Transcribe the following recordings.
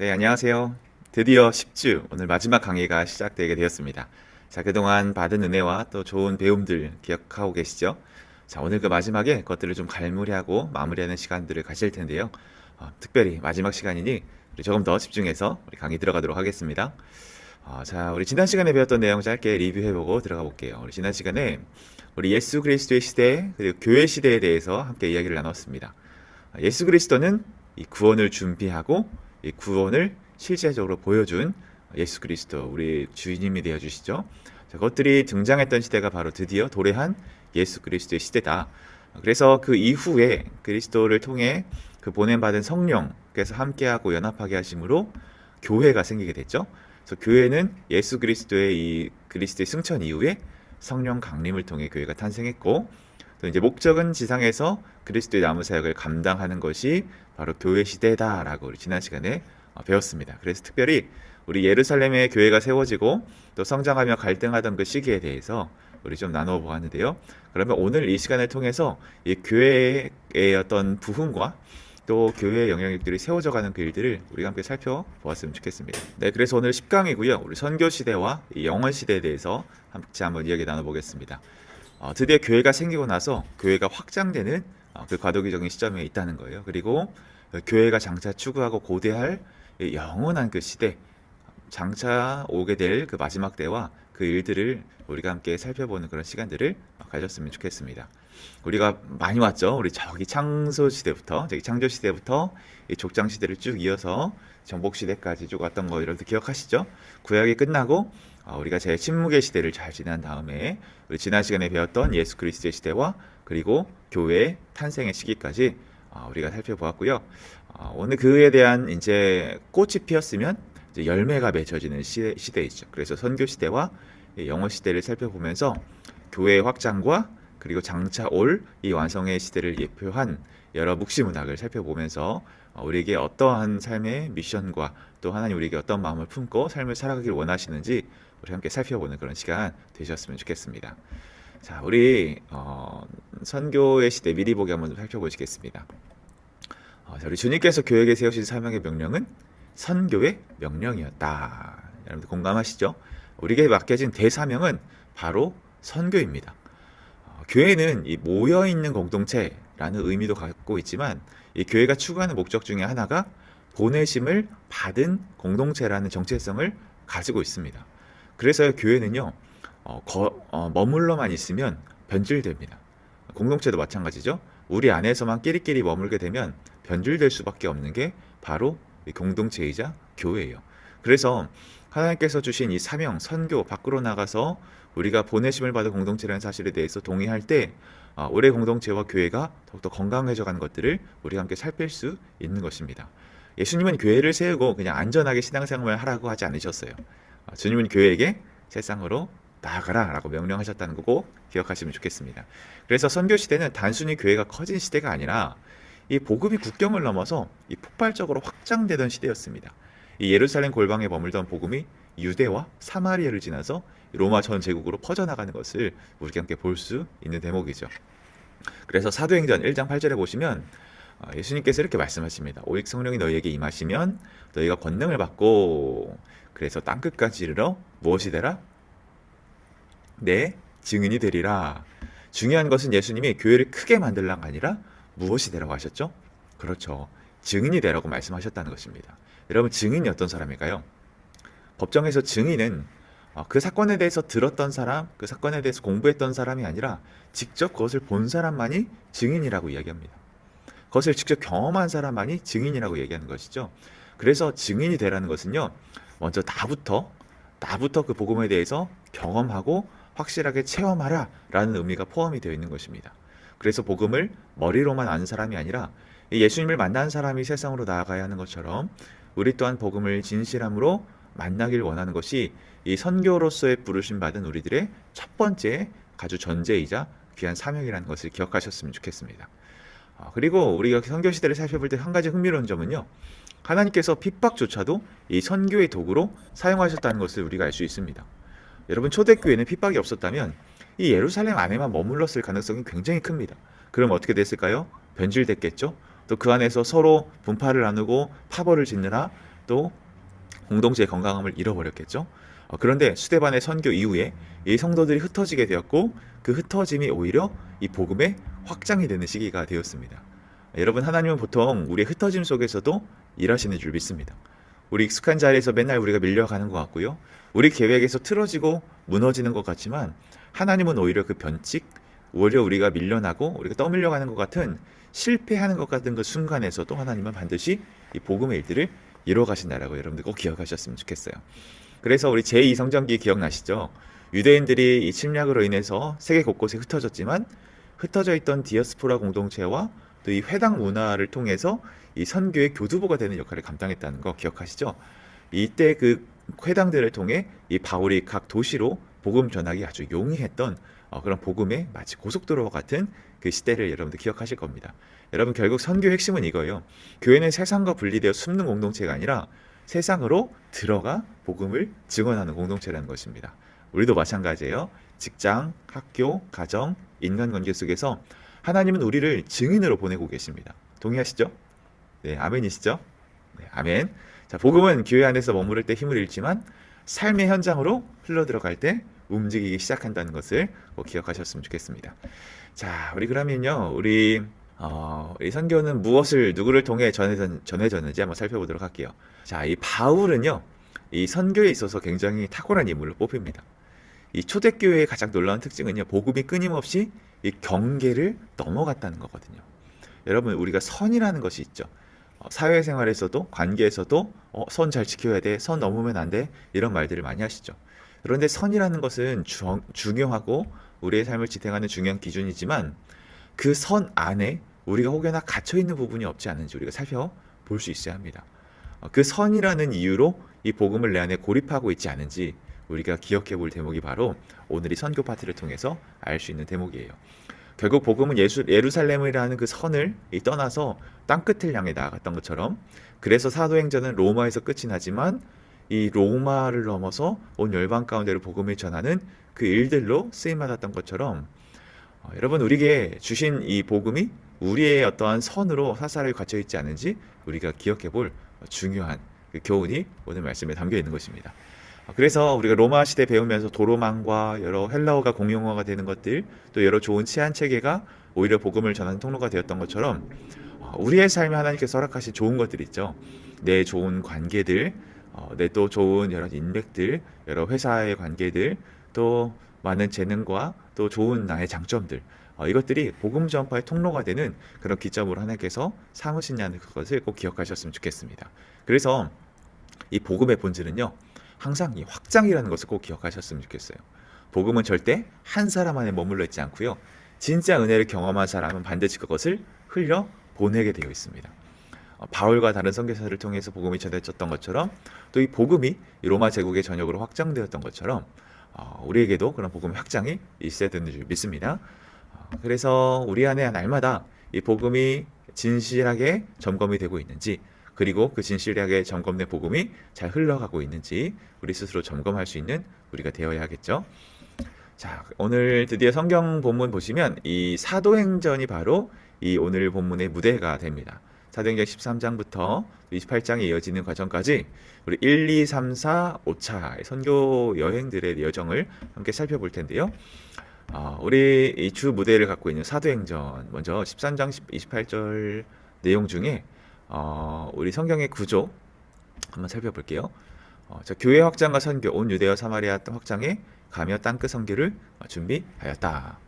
네, 안녕하세요. 드디어 10주, 오늘 마지막 강의가 시작되게 되었습니다. 자, 그동안 받은 은혜와 또 좋은 배움들 기억하고 계시죠? 자, 오늘 그 마지막에 그것들을 좀 갈무리하고 마무리하는 시간들을 가질 텐데요. 특별히 마지막 시간이니 우리 조금 더 집중해서 우리 강의 들어가도록 하겠습니다. 자, 우리 지난 시간에 배웠던 내용 짧게 리뷰해보고 들어가 볼게요. 우리 지난 시간에 우리 예수 그리스도의 시대, 그리고 교회 시대에 대해서 함께 이야기를 나눴습니다. 예수 그리스도는 이 구원을 준비하고 이 구원을 실제적으로 보여준 예수 그리스도, 우리 주인님이 되어 주시죠. 자, 그것들이 등장했던 시대가 바로 드디어 도래한 예수 그리스도의 시대다. 그래서 그 이후에 그리스도를 통해 그 보냄받은 성령께서 함께하고 연합하게 하심으로 교회가 생기게 됐죠. 그래서 교회는 예수 그리스도의 이 그리스도의 승천 이후에 성령 강림을 통해 교회가 탄생했고, 또 이제 목적은 지상에서 그리스도의 나무 사역을 감당하는 것이 바로 교회 시대다라고 우리 지난 시간에 배웠습니다. 그래서 특별히 우리 예루살렘의 교회가 세워지고 또 성장하며 갈등하던 그 시기에 대해서 우리 좀 나누어 보았는데요. 그러면 오늘 이 시간을 통해서 이 교회의 어떤 부흥과 또 교회의 영향력들이 세워져 가는 그 일들을 우리가 함께 살펴보았으면 좋겠습니다. 네, 그래서 오늘 10강이고요. 우리 선교 시대와 이 영원 시대에 대해서 함께 한번 이야기 나눠보겠습니다. 드디어 교회가 생기고 나서 교회가 확장되는 그 과도기적인 시점에 있다는 거예요. 그리고 교회가 장차 추구하고 고대할 영원한 그 시대, 장차 오게 될 그 마지막 때와 그 일들을 우리가 함께 살펴보는 그런 시간들을 가졌으면 좋겠습니다. 우리가 많이 왔죠. 우리 저기 창조 시대부터, 저기 창조 시대부터 이 족장 시대를 쭉 이어서 정복 시대까지 쭉 왔던 거 여러분들 기억하시죠? 구약이 끝나고 우리가 제 침묵의 시대를 잘 지난 다음에 우리 지난 시간에 배웠던 예수 그리스도의 시대와 그리고 교회의 탄생의 시기까지 우리가 살펴보았고요. 오늘 그에 대한 이제 꽃이 피었으면 이제 열매가 맺혀지는 시대이죠. 그래서 선교 시대와 영원 시대를 살펴보면서 교회의 확장과 그리고 장차 올 이 완성의 시대를 예표한 여러 묵시 문학을 살펴보면서 우리에게 어떠한 삶의 미션과 또 하나님 우리에게 어떤 마음을 품고 삶을 살아가길 원하시는지 우리 함께 살펴보는 그런 시간 되셨으면 좋겠습니다. 자, 우리 선교의 시대 미리 보기 한번 살펴보시겠습니다. 자, 우리 주님께서 교회에 세우신 사명의 명령은 선교의 명령이었다. 여러분들 공감하시죠? 우리에게 맡겨진 대사명은 바로 선교입니다. 교회는 이 모여있는 공동체라는 의미도 갖고 있지만 이 교회가 추구하는 목적 중에 하나가 보내심을 받은 공동체라는 정체성을 가지고 있습니다. 그래서 교회는요, 머물러만 있으면 변질됩니다. 공동체도 마찬가지죠. 우리 안에서만 끼리끼리 머물게 되면 변질될 수밖에 없는 게 바로 이 공동체이자 교회예요. 그래서 하나님께서 주신 이 사명, 선교 밖으로 나가서 우리가 보내심을 받은 공동체라는 사실에 대해서 동의할 때 우리 공동체와 교회가 더욱더 건강해져 가는 것들을 우리가 함께 살필 수 있는 것입니다. 예수님은 교회를 세우고 그냥 안전하게 신앙생활을 하라고 하지 않으셨어요. 주님은 교회에게 세상으로 나아가라 라고 명령하셨다는 거고 기억하시면 좋겠습니다. 그래서 선교 시대는 단순히 교회가 커진 시대가 아니라 이 복음이 국경을 넘어서 이 폭발적으로 확장되던 시대였습니다. 이 예루살렘 골방에 머물던 복음이 유대와 사마리아를 지나서 로마 전 제국으로 퍼져나가는 것을 우리가 함께 볼 수 있는 대목이죠. 그래서 사도행전 1장 8절에 보시면 예수님께서 이렇게 말씀하십니다. 오직 성령이 너희에게 임하시면 너희가 권능을 받고 그래서 땅끝까지 이르러 무엇이 되라? 내 증인이 되리라. 중요한 것은 예수님이 교회를 크게 만들라가 아니라 무엇이 되라고 하셨죠? 그렇죠. 증인이 되라고 말씀하셨다는 것입니다. 여러분, 증인이 어떤 사람일까요? 법정에서 증인은 그 사건에 대해서 들었던 사람, 그 사건에 대해서 공부했던 사람이 아니라 직접 그것을 본 사람만이 증인이라고 이야기합니다. 그것을 직접 경험한 사람만이 증인이라고 얘기하는 것이죠. 그래서 증인이 되라는 것은요, 먼저 나부터 그 복음에 대해서 경험하고 확실하게 체험하라 라는 의미가 포함이 되어 있는 것입니다. 그래서 복음을 머리로만 아는 사람이 아니라 예수님을 만난 사람이 세상으로 나아가야 하는 것처럼 우리 또한 복음을 진실함으로 만나길 원하는 것이 이 선교로서의 부르심 받은 우리들의 첫 번째 가주 전제이자 귀한 사명이라는 것을 기억하셨으면 좋겠습니다. 그리고 우리가 선교 시대를 살펴볼 때 한 가지 흥미로운 점은요, 하나님께서 핍박조차도 이 선교의 도구로 사용하셨다는 것을 우리가 알 수 있습니다. 여러분, 초대교회는 핍박이 없었다면 이 예루살렘 안에만 머물렀을 가능성이 굉장히 큽니다. 그럼 어떻게 됐을까요? 변질됐겠죠? 또 그 안에서 서로 분파를 나누고 파벌을 짓느라 또 공동체의 건강함을 잃어버렸겠죠. 그런데 스데반의 선교 이후에 이 성도들이 흩어지게 되었고 그 흩어짐이 오히려 이 복음의 확장이 되는 시기가 되었습니다. 여러분, 하나님은 보통 우리의 흩어짐 속에서도 일하시는 줄 믿습니다. 우리 익숙한 자리에서 맨날 우리가 밀려가는 것 같고요. 우리 계획에서 틀어지고 무너지는 것 같지만 하나님은 오히려 그 변칙, 오히려 우리가 밀려나고 우리가 떠밀려가는 것 같은 실패하는 것 같은 그 순간에서도 하나님은 반드시 이 복음의 일들을 이루어 가신다라고 여러분들 꼭 기억하셨으면 좋겠어요. 그래서 우리 제2성전기 기억나시죠? 유대인들이 이 침략으로 인해서 세계 곳곳에 흩어졌지만 흩어져 있던 디아스포라 공동체와 또 이 회당 문화를 통해서 이 선교의 교두보가 되는 역할을 감당했다는 거 기억하시죠? 이때 그 회당들을 통해 이 바울이 각 도시로 복음 전하기 아주 용이했던 그런 복음의 마치 고속도로와 같은 그 시대를 여러분들 기억하실 겁니다. 여러분, 결국 선교의 핵심은 이거예요. 교회는 세상과 분리되어 숨는 공동체가 아니라 세상으로 들어가 복음을 증언하는 공동체라는 것입니다. 우리도 마찬가지예요. 직장, 학교, 가정, 인간관계 속에서 하나님은 우리를 증인으로 보내고 계십니다. 동의하시죠? 네, 아멘이시죠? 네, 아멘. 자, 복음은 교회 안에서 머무를 때 힘을 잃지만 삶의 현장으로 흘러들어갈 때 움직이기 시작한다는 것을 꼭 기억하셨으면 좋겠습니다. 자, 우리 그러면요, 이 선교는 무엇을 누구를 통해 전해졌는지 한번 살펴보도록 할게요. 자, 이 바울은요, 이 선교에 있어서 굉장히 탁월한 인물로 뽑힙니다. 이 초대교회의 가장 놀라운 특징은요, 복음이 끊임없이 이 경계를 넘어갔다는 거거든요. 여러분, 우리가 선이라는 것이 있죠. 사회생활에서도 관계에서도 선 잘 지켜야 돼, 선 넘으면 안 돼, 이런 말들을 많이 하시죠. 그런데 선이라는 것은 중요하고 우리의 삶을 지탱하는 중요한 기준이지만 그 선 안에 우리가 혹여나 갇혀있는 부분이 없지 않은지 우리가 살펴볼 수 있어야 합니다. 그 선이라는 이유로 이 복음을 내 안에 고립하고 있지 않은지 우리가 기억해 볼 대목이 바로 오늘 이 선교 파트를 통해서 알 수 있는 대목이에요. 결국 복음은 예루살렘이라는 그 선을 떠나서 땅끝을 향해 나아갔던 것처럼, 그래서 사도행전은 로마에서 끝이 나지만 이 로마를 넘어서 온 열방 가운데로 복음을 전하는 그 일들로 쓰임받았던 것처럼, 여러분, 우리에게 주신 이 복음이 우리의 어떠한 선으로 사사를 갇혀 있지 않은지 우리가 기억해 볼 중요한 그 교훈이 오늘 말씀에 담겨 있는 것입니다. 그래서 우리가 로마 시대 배우면서 도로망과 여러 헬라어가 공용어가 되는 것들, 또 여러 좋은 치안 체계가 오히려 복음을 전하는 통로가 되었던 것처럼 우리의 삶에 하나님께서 허락하신 좋은 것들 있죠. 내 좋은 관계들, 내 또 좋은 여러 인맥들, 여러 회사의 관계들, 또 많은 재능과 또 좋은 나의 장점들, 이것들이 복음 전파의 통로가 되는 그런 기점으로 하나님께서 삼으시냐는 그것을 꼭 기억하셨으면 좋겠습니다. 그래서 이 복음의 본질은요, 항상 이 확장이라는 것을 꼭 기억하셨으면 좋겠어요. 복음은 절대 한 사람 안에 머물러 있지 않고요, 진짜 은혜를 경험한 사람은 반드시 그것을 흘려 보내게 되어 있습니다. 바울과 다른 선교사를 통해서 복음이 전해졌던 것처럼, 또 이 복음이 이 로마 제국의 전역으로 확장되었던 것처럼 우리에게도 그런 복음의 확장이 있어야 되는 줄 믿습니다. 그래서 우리 안에 날마다 이 복음이 진실하게 점검이 되고 있는지, 그리고 그 진실하게 점검된 복음이 잘 흘러가고 있는지 우리 스스로 점검할 수 있는 우리가 되어야 하겠죠. 자, 오늘 드디어 성경 본문 보시면 이 사도행전이 바로 이 오늘 본문의 무대가 됩니다. 사도행전 13장부터 28장에 이어지는 과정까지 우리 1, 2, 3, 4, 5차 선교 여행들의 여정을 함께 살펴볼 텐데요. 우리 이 주 무대를 갖고 있는 사도행전, 먼저 13장 28절 내용 중에 우리 성경의 구조 한번 살펴볼게요. 자, 교회 확장과 선교, 온 유대와 사마리아 확장에 가며 땅끝 선교를 준비하였다.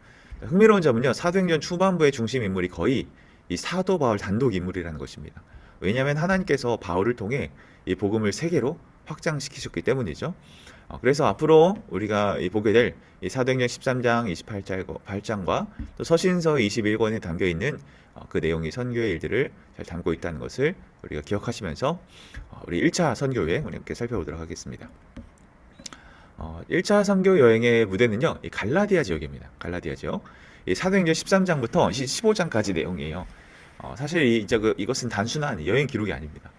흥미로운 점은요, 사도행전 초반부의 중심 인물이 거의 이 사도 바울 단독 인물이라는 것입니다. 왜냐하면 하나님께서 바울을 통해 이 복음을 세계로 확장시키셨기 때문이죠. 그래서 앞으로 우리가 보게 될 이 사도행전 13장 28장과 또 서신서 21권에 담겨 있는 그 내용이 선교의 일들을 잘 담고 있다는 것을 우리가 기억하시면서 우리 1차 선교 여행 우리 함께 살펴보도록 하겠습니다. 1차 선교 여행의 무대는요, 이 갈라디아 지역입니다. 갈라디아 지역. 이 사도행전 13장부터 15장까지 내용이에요. 사실 이것은 단순한 여행 기록이 아닙니다.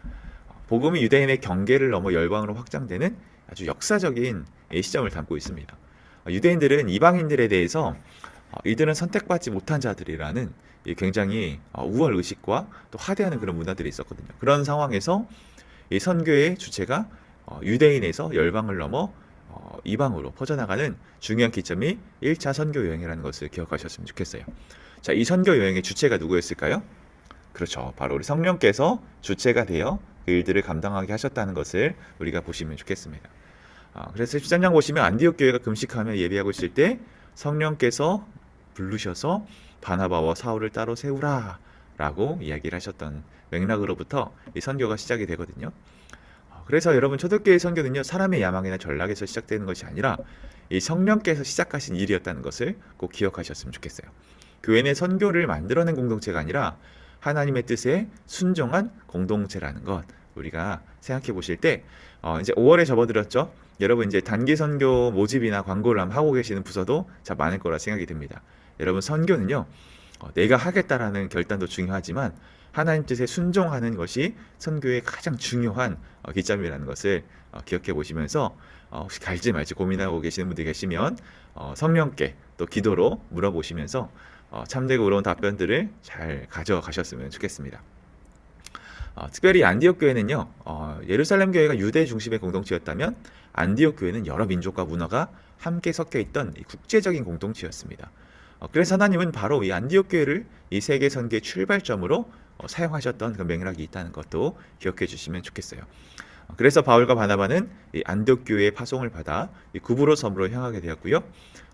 복음이 유대인의 경계를 넘어 열방으로 확장되는 아주 역사적인 시점을 담고 있습니다. 유대인들은 이방인들에 대해서 이들은 선택받지 못한 자들이라는 굉장히 우월의식과 또 하대하는 그런 문화들이 있었거든요. 그런 상황에서 이 선교의 주체가 유대인에서 열방을 넘어 이방으로 퍼져나가는 중요한 기점이 1차 선교 여행이라는 것을 기억하셨으면 좋겠어요. 자, 이 선교 여행의 주체가 누구였을까요? 그렇죠. 바로 우리 성령께서 주체가 되어 그 일들을 감당하게 하셨다는 것을 우리가 보시면 좋겠습니다. 그래서 13장 보시면 안디옥 교회가 금식하며 예배하고 있을 때 성령께서 부르셔서 바나바와 사울을 따로 세우라 라고 이야기를 하셨던 맥락으로부터 이 선교가 시작이 되거든요. 그래서 여러분 초대교회 선교는요, 사람의 야망이나 전략에서 시작되는 것이 아니라 이 성령께서 시작하신 일이었다는 것을 꼭 기억하셨으면 좋겠어요. 교회는 선교를 만들어낸 공동체가 아니라 하나님의 뜻에 순종한 공동체라는 것, 우리가 생각해 보실 때 이제 5월에 접어들었죠. 여러분 이제 단기 선교 모집이나 광고를 하고 계시는 부서도 참 많을 거라 생각이 듭니다. 여러분 선교는요, 내가 하겠다라는 결단도 중요하지만 하나님 뜻에 순종하는 것이 선교의 가장 중요한 기점이라는 것을 기억해 보시면서 혹시 갈지 말지 고민하고 계시는 분들이 계시면 성령께 또 기도로 물어보시면서 참되고 의로운 답변들을 잘 가져가셨으면 좋겠습니다. 특별히 안디옥 교회는요, 예루살렘 교회가 유대 중심의 공동체였다면 안디옥 교회는 여러 민족과 문화가 함께 섞여 있던 국제적인 공동체였습니다. 그래서 하나님은 바로 이 안디옥 교회를 이 세계 선교의 출발점으로 사용하셨던 그 맥락이 있다는 것도 기억해 주시면 좋겠어요. 그래서 바울과 바나바는 이 안디옥 교회의 파송을 받아 이 구브로 섬으로 향하게 되었고요.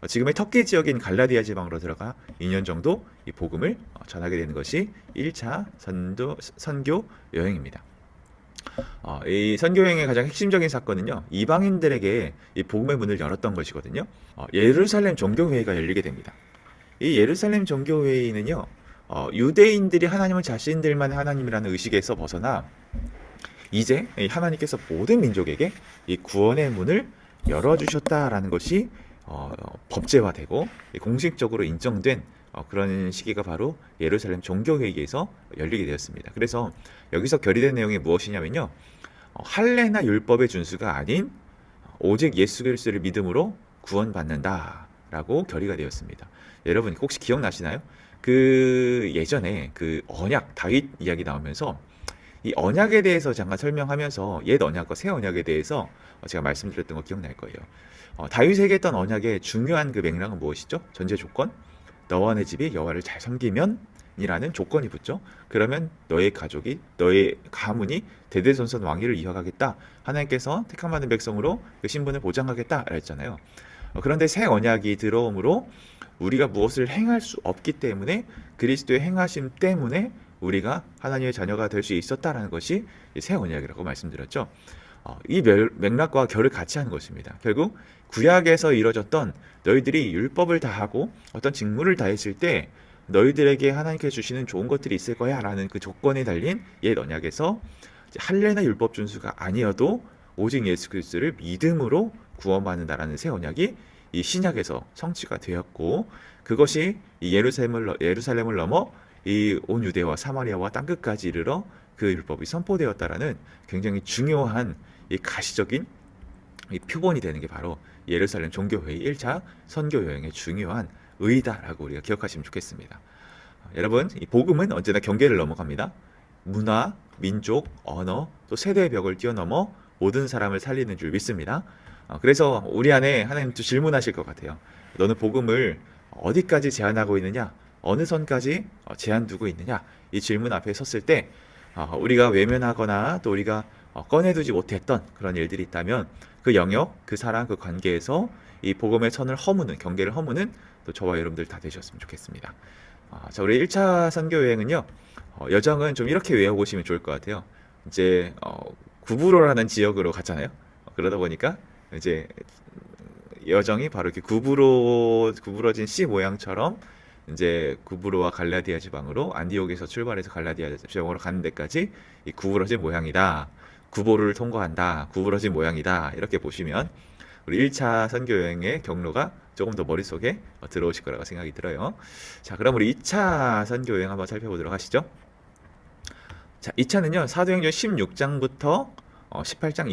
지금의 터키 지역인 갈라디아 지방으로 들어가 2년 정도 이 복음을 전하게 되는 것이 1차 선교 여행입니다. 이 선교 여행의 가장 핵심적인 사건은요, 이방인들에게 이 복음의 문을 열었던 것이거든요. 예루살렘 종교회의가 열리게 됩니다. 이 예루살렘 종교회의는요, 유대인들이 하나님은 자신들만의 하나님이라는 의식에서 벗어나 이제 하나님께서 모든 민족에게 이 구원의 문을 열어주셨다라는 것이 법제화되고 공식적으로 인정된 그런 시기가 바로 예루살렘 종교회의에서 열리게 되었습니다. 그래서 여기서 결의된 내용이 무엇이냐면요, 할례나 율법의 준수가 아닌 오직 예수 그리스도를 믿음으로 구원받는다라고 결의가 되었습니다. 여러분 혹시 기억나시나요? 그 예전에 그 언약 다윗 이야기 나오면서 이 언약에 대해서 잠깐 설명하면서 옛 언약과 새 언약에 대해서 제가 말씀드렸던 거 기억날 거예요. 다윗에게 했던 언약의 중요한 그 맥락은 무엇이죠? 전제 조건, 너와 내 집이 여호와를 잘 섬기면 이라는 조건이 붙죠. 그러면 너의 가족이, 너의 가문이 대대손손 왕위를 이어가겠다, 하나님께서 택함받은 백성으로 그 신분을 보장하겠다 했잖아요. 그런데 새 언약이 들어오므로 우리가 무엇을 행할 수 없기 때문에 그리스도의 행하심 때문에 우리가 하나님의 자녀가 될 수 있었다라는 것이 새 언약이라고 말씀드렸죠. 이 맥락과 결을 같이 하는 것입니다. 결국 구약에서 이루어졌던 너희들이 율법을 다하고 어떤 직무를 다했을 때 너희들에게 하나님께서 주시는 좋은 것들이 있을 거야 라는 그 조건에 달린 옛 언약에서 할례나 율법 준수가 아니어도 오직 예수 그리스도를 믿음으로 구원받는다라는 새 언약이 이 신약에서 성취가 되었고, 그것이 이 예루살렘을 넘어 이 온 유대와 사마리아와 땅끝까지 이르러 그 율법이 선포되었다라는 굉장히 중요한 이 가시적인 이 표본이 되는 게 바로 예루살렘 종교회의 1차 선교 여행의 중요한 의의다라고 우리가 기억하시면 좋겠습니다. 여러분, 이 복음은 언제나 경계를 넘어갑니다. 문화, 민족, 언어, 또 세대의 벽을 뛰어넘어 모든 사람을 살리는 줄 믿습니다. 그래서 우리 안에 하나님도 질문하실 것 같아요. 너는 복음을 어디까지 제한하고 있느냐? 어느 선까지 제한 두고 있느냐? 이 질문 앞에 섰을 때 우리가 외면하거나 또 우리가 꺼내두지 못했던 그런 일들이 있다면 그 영역, 그 사람, 그 관계에서 이 복음의 선을 허무는, 경계를 허무는 또 저와 여러분들 다 되셨으면 좋겠습니다. 자, 우리 1차 선교 여행은요, 여정은 좀 이렇게 외워보시면 좋을 것 같아요. 이제 구부로라는 지역으로 갔잖아요. 그러다 보니까 이제 여정이 바로 이렇게 구부러진 C 모양처럼 이제 구브로와 갈라디아 지방으로 안디옥에서 출발해서 갈라디아 지방으로 가는 데까지 이 구부러진 모양이다, 구보를 통과한다, 구부러진 모양이다, 이렇게 보시면 우리 1차 선교 여행의 경로가 조금 더 머릿속에 들어오실 거라고 생각이 들어요. 자, 그럼 우리 2차 선교 여행 한번 살펴보도록 하시죠. 자, 2차는요 사도행전 16장부터 18장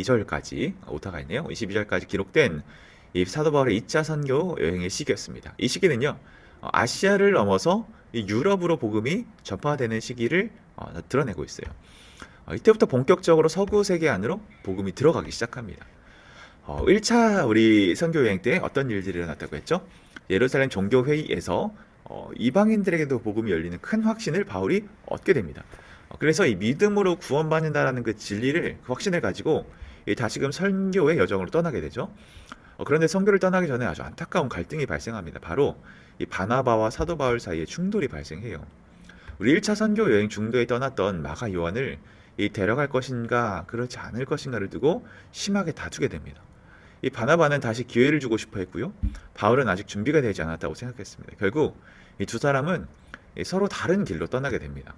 22절까지 오타가 있네요. 22절까지 기록된 이 사도 바울의 2차 선교 여행의 시기였습니다. 이 시기는요, 아시아를 넘어서 유럽으로 복음이 전파되는 시기를 드러내고 있어요. 이때부터 본격적으로 서구 세계 안으로 복음이 들어가기 시작합니다. 1차 우리 선교 여행 때 어떤 일들이 일어났다고 했죠? 예루살렘 종교회의에서 이방인들에게도 복음이 열리는 큰 확신을 바울이 얻게 됩니다. 그래서 이 믿음으로 구원받는다라는 그 진리를, 그 확신을 가지고 다시금 선교의 여정으로 떠나게 되죠. 그런데 선교를 떠나기 전에 아주 안타까운 갈등이 발생합니다. 바로 이 바나바와 사도 바울 사이에 충돌이 발생해요. 우리 1차 선교 여행 중도에 떠났던 마가 요한을 데려갈 것인가 그렇지 않을 것인가를 두고 심하게 다투게 됩니다. 이 바나바는 다시 기회를 주고 싶어 했고요. 바울은 아직 준비가 되지 않았다고 생각했습니다. 결국 이 두 사람은 서로 다른 길로 떠나게 됩니다.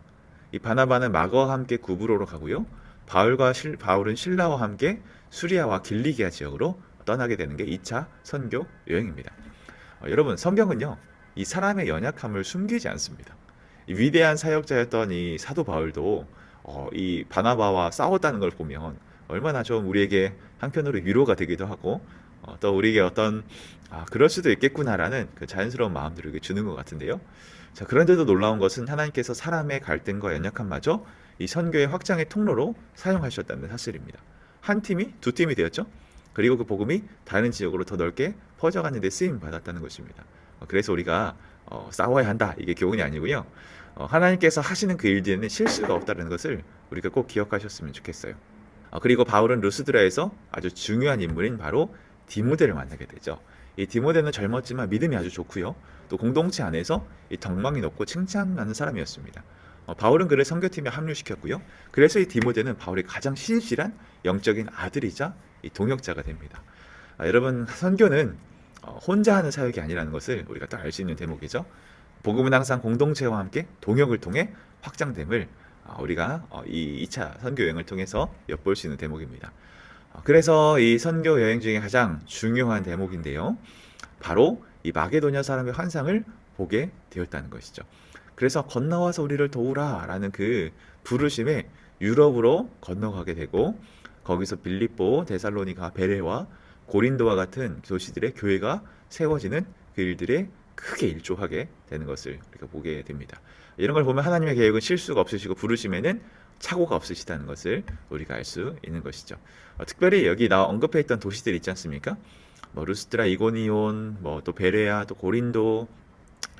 이 바나바는 마가와 함께 구브로로 가고요. 바울은 실라와 함께 수리아와 길리기아 지역으로 떠나게 되는 게 2차 선교 여행입니다. 여러분, 성경은요, 이 사람의 연약함을 숨기지 않습니다. 이 위대한 사역자였던 이 사도 바울도 이 바나바와 싸웠다는 걸 보면 얼마나 좀 우리에게 한편으로 위로가 되기도 하고 또 우리에게 어떤 그럴 수도 있겠구나라는 그 자연스러운 마음들을 이렇게 주는 것 같은데요. 자, 그런데도 놀라운 것은 하나님께서 사람의 갈등과 연약함마저 이 선교의 확장의 통로로 사용하셨다는 사실입니다. 한 팀이 두 팀이 되었죠. 그리고 그 복음이 다른 지역으로 더 넓게 퍼져가는 데 쓰임 받았다는 것입니다. 그래서 우리가 싸워야 한다, 이게 교훈이 아니고요. 하나님께서 하시는 그 일들에는 실수가 없다는 것을 우리가 꼭 기억하셨으면 좋겠어요. 그리고 바울은 루스드라에서 아주 중요한 인물인 바로 디모데를 만나게 되죠. 이 디모데는 젊었지만 믿음이 아주 좋고요. 또 공동체 안에서 이 덕망이 높고 칭찬하는 사람이었습니다. 바울은 그를 선교팀에 합류시켰고요. 그래서 이 디모데는 바울의 가장 신실한 영적인 아들이자 이 동역자가 됩니다. 여러분, 선교는 혼자 하는 사역이 아니라는 것을 우리가 딱 알 수 있는 대목이죠. 복음은 항상 공동체와 함께 동역을 통해 확장됨을 우리가 이 2차 선교 여행을 통해서 엿볼 수 있는 대목입니다. 그래서 이 선교 여행 중에 가장 중요한 대목인데요. 바로 이 마게도냐 사람의 환상을 보게 되었다는 것이죠. 그래서 건너와서 우리를 도우라 라는 그 부르심에 유럽으로 건너가게 되고, 거기서 빌립보, 데살로니가, 베레와 고린도와 같은 도시들의 교회가 세워지는 그 일들에 크게 일조하게 되는 것을 우리가 보게 됩니다. 이런 걸 보면 하나님의 계획은 실수가 없으시고 부르심에는 착오가 없으시다는 것을 우리가 알 수 있는 것이죠. 특별히 여기 나 언급해 있던 도시들 있지 않습니까? 루스드라, 이고니온, 또 베레아, 또 고린도,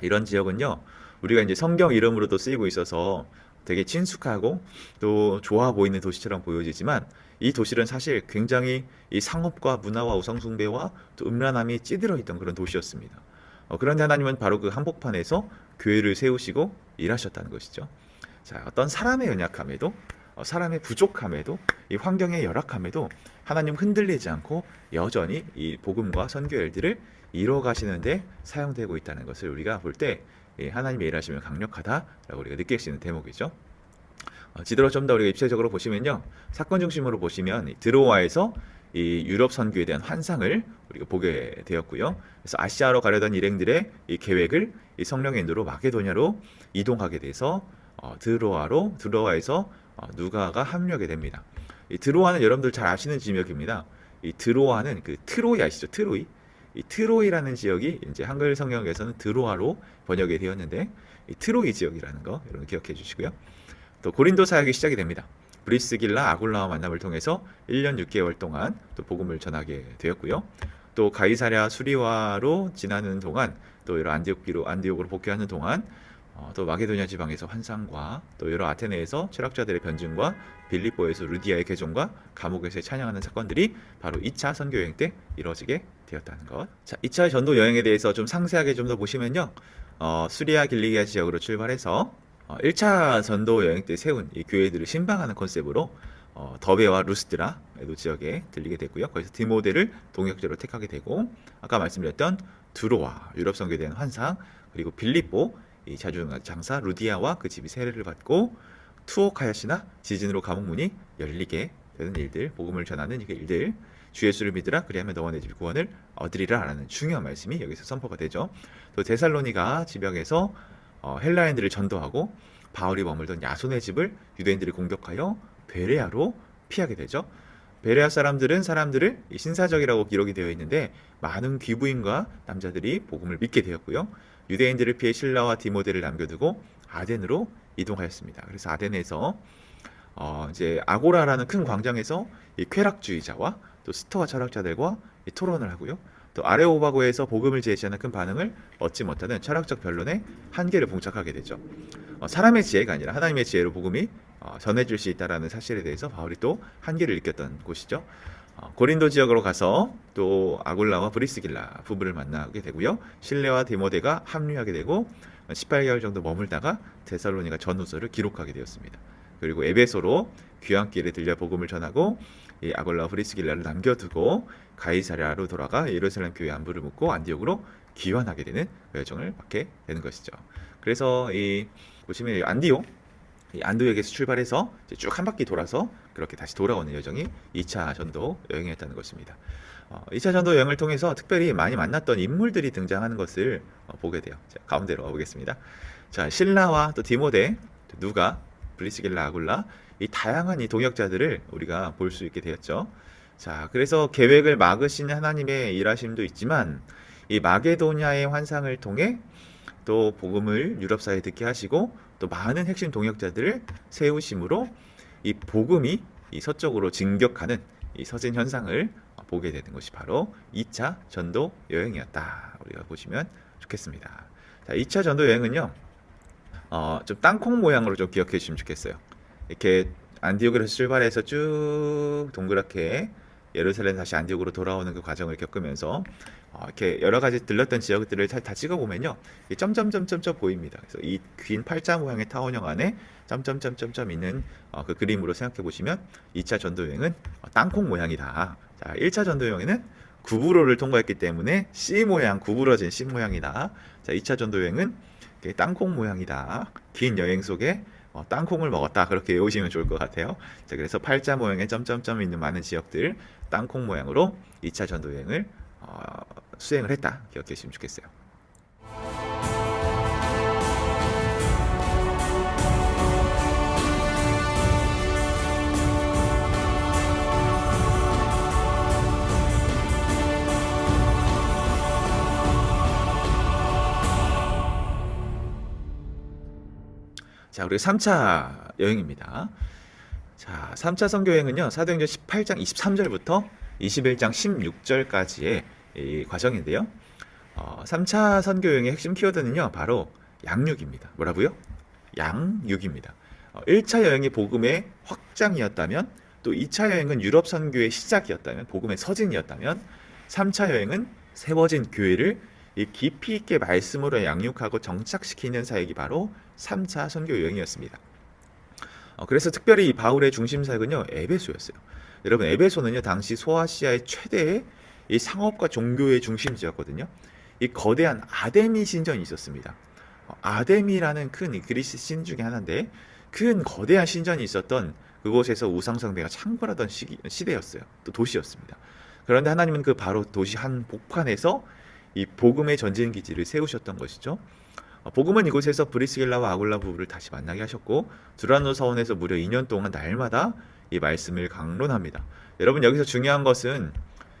이런 지역은요, 우리가 이제 성경 이름으로도 쓰이고 있어서 되게 친숙하고 또 좋아 보이는 도시처럼 보여지지만, 이 도시는 사실 굉장히 이 상업과 문화와 우상숭배와 또 음란함이 찌들어 있던 그런 도시였습니다. 그런데 하나님은 바로 그 한복판에서 교회를 세우시고 일하셨다는 것이죠. 자, 어떤 사람의 연약함에도, 사람의 부족함에도, 이 환경의 열악함에도 하나님 흔들리지 않고 여전히 이 복음과 선교 일들을 이루어 가시는데 사용되고 있다는 것을 우리가 볼 때 하나님의 일하심을 강력하다라고 우리가 느낄 수 있는 대목이죠. 지도로 좀 더 우리가 입체적으로 보시면요, 사건 중심으로 보시면 드로아에서 이 유럽 선교에 대한 환상을 우리가 보게 되었고요. 그래서 아시아로 가려던 일행들의 이 계획을 이 성령의 인도로 마게도냐로 이동하게 돼서 드로아에서 누가가 합류하게 됩니다. 이 드로아는 여러분들 잘 아시는 지역입니다. 이 드로아는 그 트로이 아시죠? 트로이. 이 트로이라는 지역이 이제 한글 성경에서는 드로아로 번역이 되었는데, 이 트로이 지역이라는 거 여러분 기억해 주시고요. 또 고린도 사역이 시작이 됩니다. 브리스길라, 아굴라와 만남을 통해서 1년 6개월 동안 또 복음을 전하게 되었고요. 또 가이사랴 수리와로 지나는 동안, 또 여러 안디옥으로 복귀하는 동안, 또 마게도냐 지방에서 환상과 또 여러 아테네에서 철학자들의 변증과 빌립보에서 루디아의 개종과 감옥에서의 찬양하는 사건들이 바로 2차 선교 여행 때 이루어지게 되었다는 것. 자, 2차 전도 여행에 대해서 좀 상세하게 좀 더 보시면요, 수리아 길리기아 지역으로 출발해서 1차 전도 여행 때 세운 이 교회들을 신방하는 컨셉으로 더베와 루스드라 지역에 들리게 됐고요. 거기서 디모데를 동역자로 택하게 되고, 아까 말씀드렸던 드로아, 유럽 선교에 대한 환상, 그리고 빌립보, 이 자주장사 루디아와 그 집이 세례를 받고, 투오카야시나 지진으로 감옥문이 열리게 되는 일들, 복음을 전하는 이 일들, 주 예수를 믿으라 그리하면 너와 내 집이 구원을 얻으리라 라는 중요한 말씀이 여기서 선포가 되죠. 또 데살로니가 지역에서 헬라인들을 전도하고, 바울이 머물던 야손의 집을 유대인들이 공격하여 베레아로 피하게 되죠. 베레아 사람들을 신사적이라고 기록이 되어 있는데, 많은 귀부인과 남자들이 복음을 믿게 되었고요. 유대인들을 피해 실라와 디모데를 남겨두고 아덴으로 이동하였습니다. 그래서 아덴에서 이제 아고라라는 큰 광장에서 이 쾌락주의자와 또 스토아 철학자들과 이 토론을 하고요. 또 아레오바고에서 복음을 제시하는 큰 반응을 얻지 못하는 철학적 변론의 한계를 봉착하게 되죠. 사람의 지혜가 아니라 하나님의 지혜로 복음이 전해질 수 있다라는 사실에 대해서 바울이 또 한계를 느꼈던 곳이죠. 고린도 지역으로 가서 또 아굴라와 브리스길라 부부를 만나게 되고요. 실레와 디모데가 합류하게 되고 18개월 정도 머물다가 데살로니가 전후서를 기록하게 되었습니다. 그리고 에베소로 귀환길에 들려 복음을 전하고 이 아굴라와 브리스길라를 남겨두고 가이사랴로 돌아가 예루살렘 교회 안부를 묻고 안디옥으로 귀환하게 되는 여정을 받게 되는 것이죠. 그래서 이 보시면 이 안디옥에서 출발해서 쭉 한 바퀴 돌아서 그렇게 다시 돌아오는 여정이 2차 전도 여행이었다는 것입니다. 2차 전도 여행을 통해서 특별히 많이 만났던 인물들이 등장하는 것을 보게 돼요. 자, 가운데로 가보겠습니다. 자, 실라와 또 디모데, 누가, 브리스길라, 아굴라, 이 다양한 이 동역자들을 우리가 볼 수 있게 되었죠. 자, 그래서 계획을 막으시는 하나님의 일하심도 있지만 이 마게도냐의 환상을 통해 또 복음을 유럽 사회에 듣게 하시고 또 많은 핵심 동역자들을 세우심으로 이 복음이 이 서쪽으로 진격하는 이 서진 현상을 보게 되는 것이 바로 2차 전도 여행이었다. 우리가 보시면 좋겠습니다. 자, 2차 전도 여행은요, 좀 땅콩 모양으로 좀 기억해 주시면 좋겠어요. 이렇게 안디옥에서 출발해서 쭉 동그랗게 예루살렘 다시 안디옥으로 돌아오는 그 과정을 겪으면서 이렇게 여러 가지 들렀던 지역들을 다 찍어보면요, 이 점점점점점 보입니다. 그래서 이 긴 팔자 모양의 타원형 안에 점점점점점 있는 그 그림으로 생각해 보시면 2차 전도 여행은 땅콩 모양이다. 자, 1차 전도 여행에는 구부로를 통과했기 때문에 C 모양, 구부러진 C 모양이다. 자, 2차 전도 여행은 땅콩 모양이다. 긴 여행 속에 땅콩을 먹었다. 그렇게 외우시면 좋을 것 같아요. 자, 그래서 팔자 모양의 점점점 있는 많은 지역들 땅콩 모양으로 2차 전도 여행을 수행을 했다. 기억해 주시면 좋겠어요. 자, 우리 3차 여행입니다. 자, 3차 선교 여행은요, 사도행전 18장 23절부터 21장 16절까지의 이 과정인데요. 3차 선교 여행의 핵심 키워드는요, 바로 양육입니다. 뭐라고요? 양육입니다. 1차 여행이 복음의 확장이었다면, 또 2차 여행은 유럽 선교의 시작이었다면, 복음의 서진이었다면, 3차 여행은 세워진 교회를 이 깊이 있게 말씀으로 양육하고 정착시키는 사역이 바로 3차 선교 여행이었습니다. 그래서 특별히 이 바울의 중심 사역은요, 에베소였어요. 여러분, 에베소는요, 당시 소아시아의 최대의 이 상업과 종교의 중심지였거든요. 이 거대한 아데미 신전이 있었습니다. 아데미라는 큰 그리스 신 중에 하나인데, 큰 거대한 신전이 있었던 그곳에서 우상숭배가 창궐하던 시대였어요. 또 도시였습니다. 그런데 하나님은 그 바로 도시 한 복판에서 이 복음의 전진기지를 세우셨던 것이죠. 복음은 이곳에서 브리스길라와 아굴라 부부를 다시 만나게 하셨고, 두란노 사원에서 무려 2년 동안 날마다 이 말씀을 강론합니다. 여러분, 여기서 중요한 것은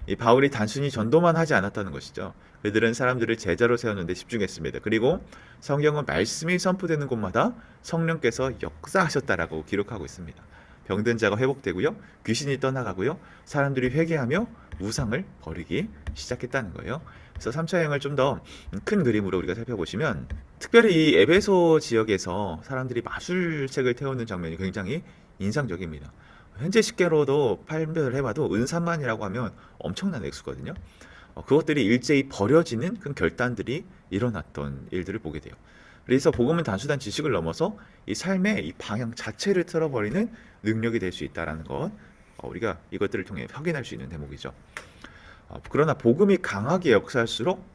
이 바울이 단순히 전도만 하지 않았다는 것이죠. 그들은 사람들을 제자로 세우는 데 집중했습니다. 그리고 성경은 말씀이 선포되는 곳마다 성령께서 역사하셨다라고 기록하고 있습니다. 병든 자가 회복되고요, 귀신이 떠나가고요, 사람들이 회개하며 우상을 버리기 시작했다는 거예요. 그래서 3차 여행을 좀 더 큰 그림으로 우리가 살펴보시면, 특별히 이 에베소 지역에서 사람들이 마술책을 태우는 장면이 굉장히 인상적입니다. 현재 식계로도 판별을 해봐도 은산만이라고 하면 엄청난 액수거든요. 그것들이 일제히 버려지는 그 결단들이 일어났던 일들을 보게 돼요. 그래서 복음은 단순한 지식을 넘어서 이 삶의 이 방향 자체를 틀어버리는 능력이 될 수 있다는 것, 우리가 이것들을 통해 확인할 수 있는 대목이죠. 그러나 복음이 강하게 역사할수록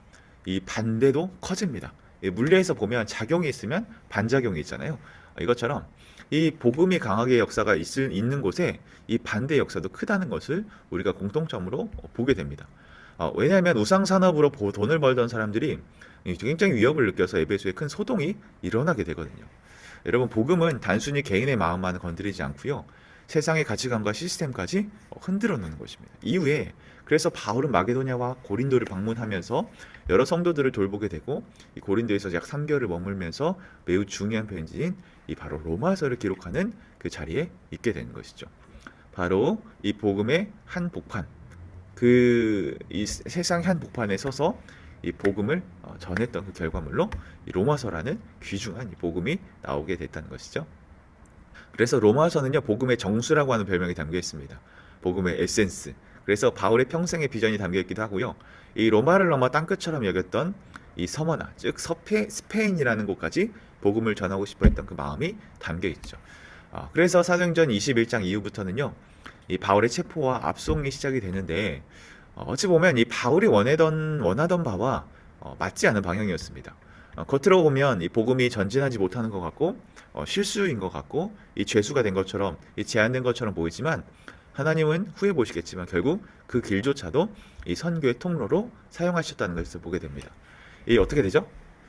이 반대도 커집니다. 물리에서 보면 작용이 있으면 반작용이 있잖아요. 이것처럼 이 복음이 강하게 역사가 있는 곳에 이 반대 역사도 크다는 것을 우리가 공통점으로 보게 됩니다. 왜냐하면 우상산업으로 돈을 벌던 사람들이 굉장히 위협을 느껴서 에베소에 큰 소동이 일어나게 되거든요. 여러분, 복음은 단순히 개인의 마음만 건드리지 않고요, 세상의 가치관과 시스템까지 흔들어 놓는 것입니다. 이후에 그래서 바울은 마게도냐와 고린도를 방문하면서 여러 성도들을 돌보게 되고, 이 고린도에서 약 3개월을 머물면서 매우 중요한 편지인 이 바로 로마서를 기록하는 그 자리에 있게 되는 것이죠. 바로 이 복음의 한 복판, 그 이 세상 한 복판에 서서 이 복음을 전했던 그 결과물로 이 로마서라는 귀중한 이 복음이 나오게 됐다는 것이죠. 그래서 로마서는요, 복음의 정수라고 하는 별명이 담겨 있습니다. 복음의 에센스. 그래서 바울의 평생의 비전이 담겨 있기도 하고요. 이 로마를 넘어 땅끝처럼 여겼던 이 서머나, 즉 스페인이라는 곳까지 복음을 전하고 싶어 했던 그 마음이 담겨 있죠. 그래서 사도행전 21장 이후부터는요, 이 바울의 체포와 압송이 시작이 되는데, 어찌 보면 이 바울이 원하던 바와 맞지 않은 방향이었습니다. 겉으로 보면 이 복음이 전진하지 못하는 것 같고, 실수인 것 같고, 이 죄수가 된 것처럼, 이 제한된 것처럼 보이지만, 하나님은 후에 보시겠지만 결국 그 길조차도 이 선교의 통로로 사용하셨다는 것을 보게 됩니다. 이 어떻게 되죠?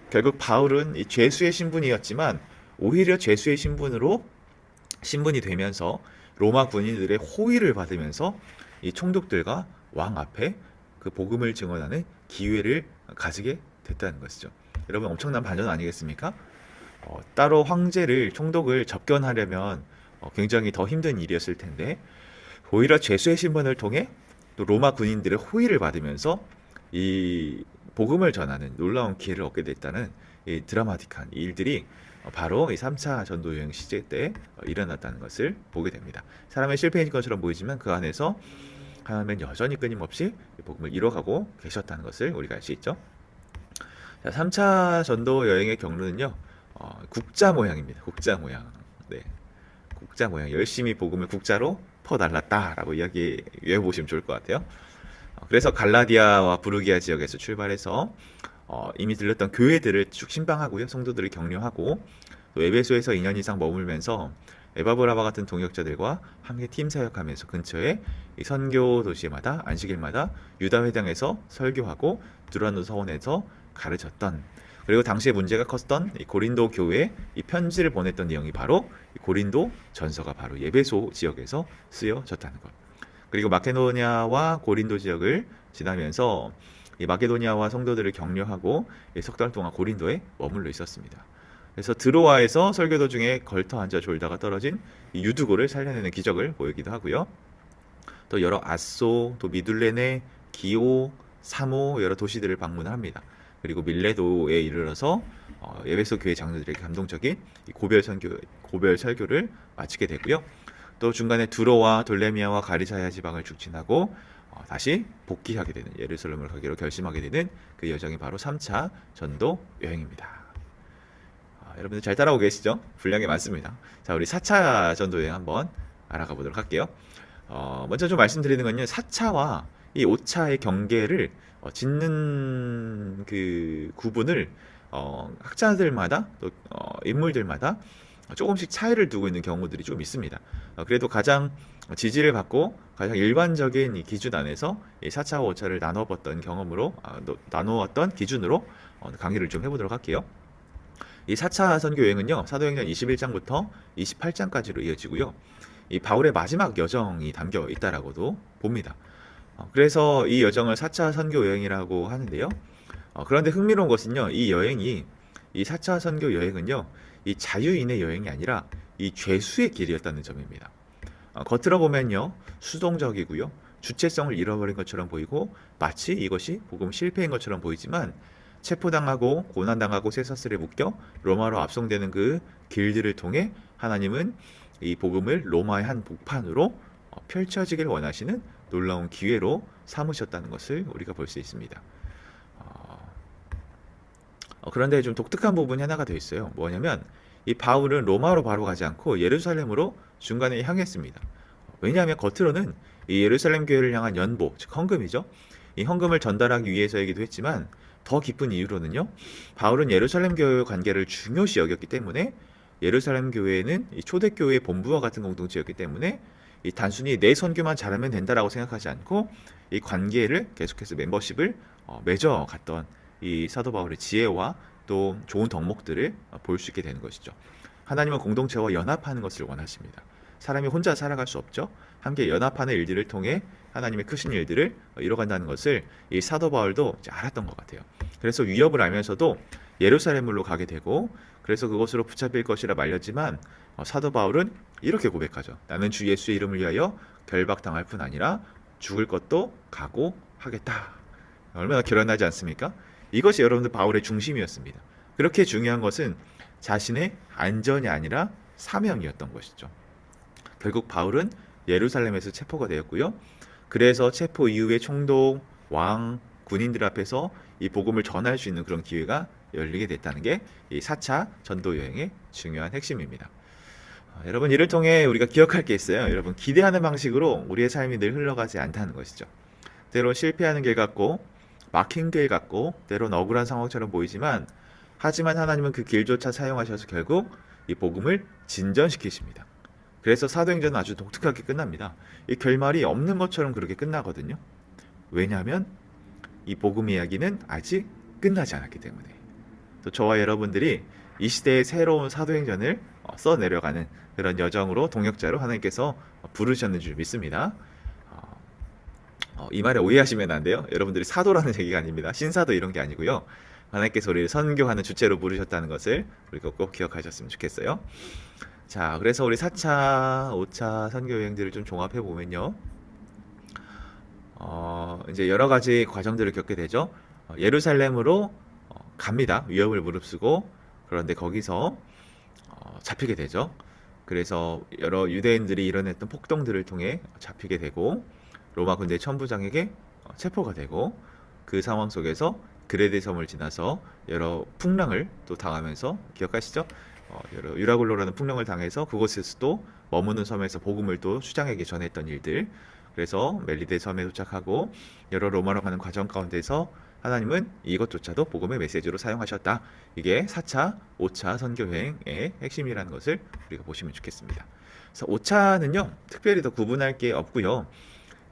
결국 바울은 이 죄수의 신분이었지만 오히려 죄수의 신분이 되면서 로마 군인들의 호의를 받으면서 이 총독들과 왕 앞에 그 복음을 증언하는 기회를 가지게 됐다는 것이죠. 여러분, 엄청난 반전 아니겠습니까? 따로 황제를, 총독을 접견하려면 굉장히 더 힘든 일이었을 텐데, 오히려 죄수의 신분을 통해 또 로마 군인들의 호의를 받으면서 이 복음을 전하는 놀라운 기회를 얻게 됐다는 이 드라마틱한 일들이 바로 이 3차 전도 여행 시제 때 일어났다는 것을 보게 됩니다. 사람의 실패인 것처럼 보이지만 그 안에서 하나님은 여전히 끊임없이 복음을 이뤄가고 계셨다는 것을 우리가 알 수 있죠. 자, 3차 전도 여행의 경로는요, 국자 모양입니다. 국자 모양. 네, 국자 모양. 열심히 복음을 국자로 퍼달랐다라고 이야기해 보시면 좋을 것 같아요. 그래서 갈라디아와 부르기아 지역에서 출발해서 이미 들렸던 교회들을 쭉 신방하고요, 성도들을 격려하고, 또 에베소에서 2년 이상 머물면서 에바브라바 같은 동역자들과 함께 팀 사역하면서 근처에 이 선교 도시마다 안식일마다 유다 회당에서 설교하고 두란노 서원에서 가르쳤던, 그리고 당시에 문제가 컸던 이 고린도 교회에 이 편지를 보냈던 내용이 바로 이 고린도 전서가 바로 에베소 지역에서 쓰여졌다는 것. 그리고 마케도니아와 고린도 지역을 지나면서 이 마케도니아와 성도들을 격려하고 석 달 동안 고린도에 머물러 있었습니다. 그래서 드로아에서 설교 도중에 걸터 앉아 졸다가 떨어진 이 유두고를 살려내는 기적을 보이기도 하고요. 또 여러 아소, 또 미둘레네, 기오, 사모 여러 도시들을 방문을 합니다. 그리고 밀레도에 이르러서 에베소 교회 장로들에게 감동적인 이 고별 설교를 마치게 되고요. 또 중간에 두로와 돌레미아와 가리사야 지방을 축진하고 다시 복귀하게 되는, 예루살렘을 가기로 결심하게 되는 그 여정이 바로 3차 전도 여행입니다. 여러분들 잘 따라오고 계시죠? 분량이 많습니다. 자, 우리 4차 전도 여행 한번 알아가 보도록 할게요. 먼저 좀 말씀드리는 건요, 4차와 이 5차의 경계를 짓는 그 구분을 학자들마다 또 인물들마다 조금씩 차이를 두고 있는 경우들이 좀 있습니다. 그래도 가장 지지를 받고 가장 일반적인 이 기준 안에서 이 4차와 5차를 나누었던 기준으로 강의를 좀 해보도록 할게요. 이 4차 선교 여행은요, 사도행전 21장부터 28장까지로 이어지고요. 이 바울의 마지막 여정이 담겨 있다라고도 봅니다. 그래서 이 여정을 4차 선교 여행이라고 하는데요. 그런데 흥미로운 것은요, 이 4차 선교 여행은요, 이 자유인의 여행이 아니라 이 죄수의 길이었다는 점입니다. 겉으로 보면요, 수동적이고요, 주체성을 잃어버린 것처럼 보이고 마치 이것이 복음 실패인 것처럼 보이지만, 체포당하고 고난당하고 쇠사슬에 묶여 로마로 압송되는 그 길들을 통해 하나님은 이 복음을 로마의 한 복판으로 펼쳐지길 원하시는 놀라운 기회로 삼으셨다는 것을 우리가 볼 수 있습니다. 그런데 좀 독특한 부분이 하나가 되어 있어요. 뭐냐면 이 바울은 로마로 바로 가지 않고 예루살렘으로 중간에 향했습니다. 왜냐하면 겉으로는 이 예루살렘 교회를 향한 연보, 즉 헌금이죠. 이 헌금을 전달하기 위해서이기도 했지만 더 깊은 이유로는요, 바울은 예루살렘 교회의 관계를 중요시 여겼기 때문에, 예루살렘 교회는 이 초대교회의 본부와 같은 공동체였기 때문에 이 단순히 내 선교만 잘하면 된다라고 생각하지 않고 이 관계를 계속해서 멤버십을 맺어갔던 이 사도 바울의 지혜와 또 좋은 덕목들을 볼 수 있게 되는 것이죠. 하나님은 공동체와 연합하는 것을 원하십니다. 사람이 혼자 살아갈 수 없죠. 함께 연합하는 일들을 통해 하나님의 크신 일들을 이뤄간다는 것을 이 사도 바울도 이제 알았던 것 같아요. 그래서 위협을 알면서도 예루살렘으로 가게 되고, 그래서 그것으로 붙잡힐 것이라 말렸지만 사도 바울은 이렇게 고백하죠. 나는 주 예수의 이름을 위하여 결박당할 뿐 아니라 죽을 것도 각오하겠다. 얼마나 결연하지 않습니까? 이것이 여러분들 바울의 중심이었습니다. 그렇게 중요한 것은 자신의 안전이 아니라 사명이었던 것이죠. 결국 바울은 예루살렘에서 체포가 되었고요. 그래서 체포 이후에 총독, 왕, 군인들 앞에서 이 복음을 전할 수 있는 그런 기회가 열리게 됐다는 게 이 4차 전도 여행의 중요한 핵심입니다. 여러분, 이를 통해 우리가 기억할 게 있어요. 여러분, 기대하는 방식으로 우리의 삶이 늘 흘러가지 않다는 것이죠. 때론 실패하는 길 같고 막힌 길 같고 때론 억울한 상황처럼 보이지만, 하지만 하나님은 그 길조차 사용하셔서 결국 이 복음을 진전시키십니다. 그래서 사도행전은 아주 독특하게 끝납니다. 이 결말이 없는 것처럼 그렇게 끝나거든요. 왜냐하면 이 복음 이야기는 아직 끝나지 않았기 때문에. 또 저와 여러분들이 이 시대의 새로운 사도행전을 써내려가는 그런 여정으로 동역자로 하나님께서 부르셨는 줄 믿습니다. 이 말에 오해하시면 안 돼요. 여러분들이 사도라는 얘기가 아닙니다. 신사도 이런 게 아니고요. 하나님께서 우리를 선교하는 주체로 부르셨다는 것을 우리가 꼭 기억하셨으면 좋겠어요. 자, 그래서 우리 4차, 5차 선교 여행들을 좀 종합해 보면요. 이제 여러 가지 과정들을 겪게 되죠. 예루살렘으로 갑니다. 위협을 무릅쓰고. 그런데 거기서 잡히게 되죠. 그래서 여러 유대인들이 일어냈던 폭동들을 통해 잡히게 되고, 로마 군대 천부장에게 체포가 되고, 그 상황 속에서 그레데 섬을 지나서 여러 풍랑을 또 당하면서, 기억하시죠? 여러 유라굴로라는 풍랑을 당해서 그곳에서도 머무는 섬에서 복음을 또 수장에게 전했던 일들. 그래서 멜리데 섬에 도착하고 여러 로마로 가는 과정 가운데서 하나님은 이것조차도 복음의 메시지로 사용하셨다. 이게 4차, 5차 선교여행의 핵심이라는 것을 우리가 보시면 좋겠습니다. 그래서 5차는요, 특별히 더 구분할 게 없고요.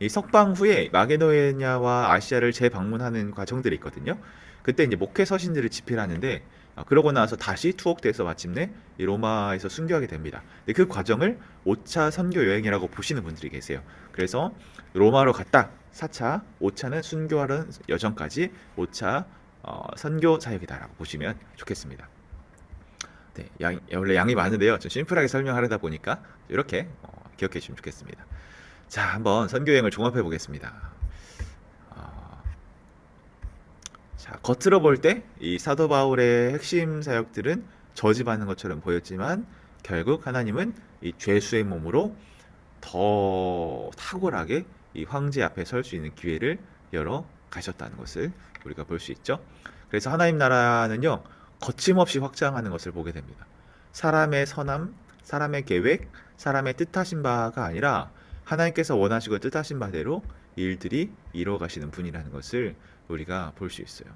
이 석방 후에 마게도냐와 아시아를 재방문하는 과정들이 있거든요. 그때 이제 목회 서신들을 집필하는데, 그러고 나서 다시 투옥돼서 마침내 이 로마에서 순교하게 됩니다. 근데 그 과정을 5차 선교 여행이라고 보시는 분들이 계세요. 그래서 로마로 갔다 4차, 5차는 순교하는 여정까지 5차 선교 사역이다라고 보시면 좋겠습니다. 네, 원래 양이 많은데요. 좀 심플하게 설명하려다 보니까 이렇게 기억해 주시면 좋겠습니다. 자, 한번 선교 여행을 종합해 보겠습니다. 자, 겉으로 볼 때 이 사도 바울의 핵심 사역들은 저지받는 것처럼 보였지만, 결국 하나님은 이 죄수의 몸으로 더 탁월하게 이 황제 앞에 설 수 있는 기회를 열어 가셨다는 것을 우리가 볼 수 있죠. 그래서 하나님 나라는요, 거침없이 확장하는 것을 보게 됩니다. 사람의 선함, 사람의 계획, 사람의 뜻하신 바가 아니라 하나님께서 원하시고 뜻하신 바대로 일들이 이루어 가시는 분이라는 것을 우리가 볼 수 있어요.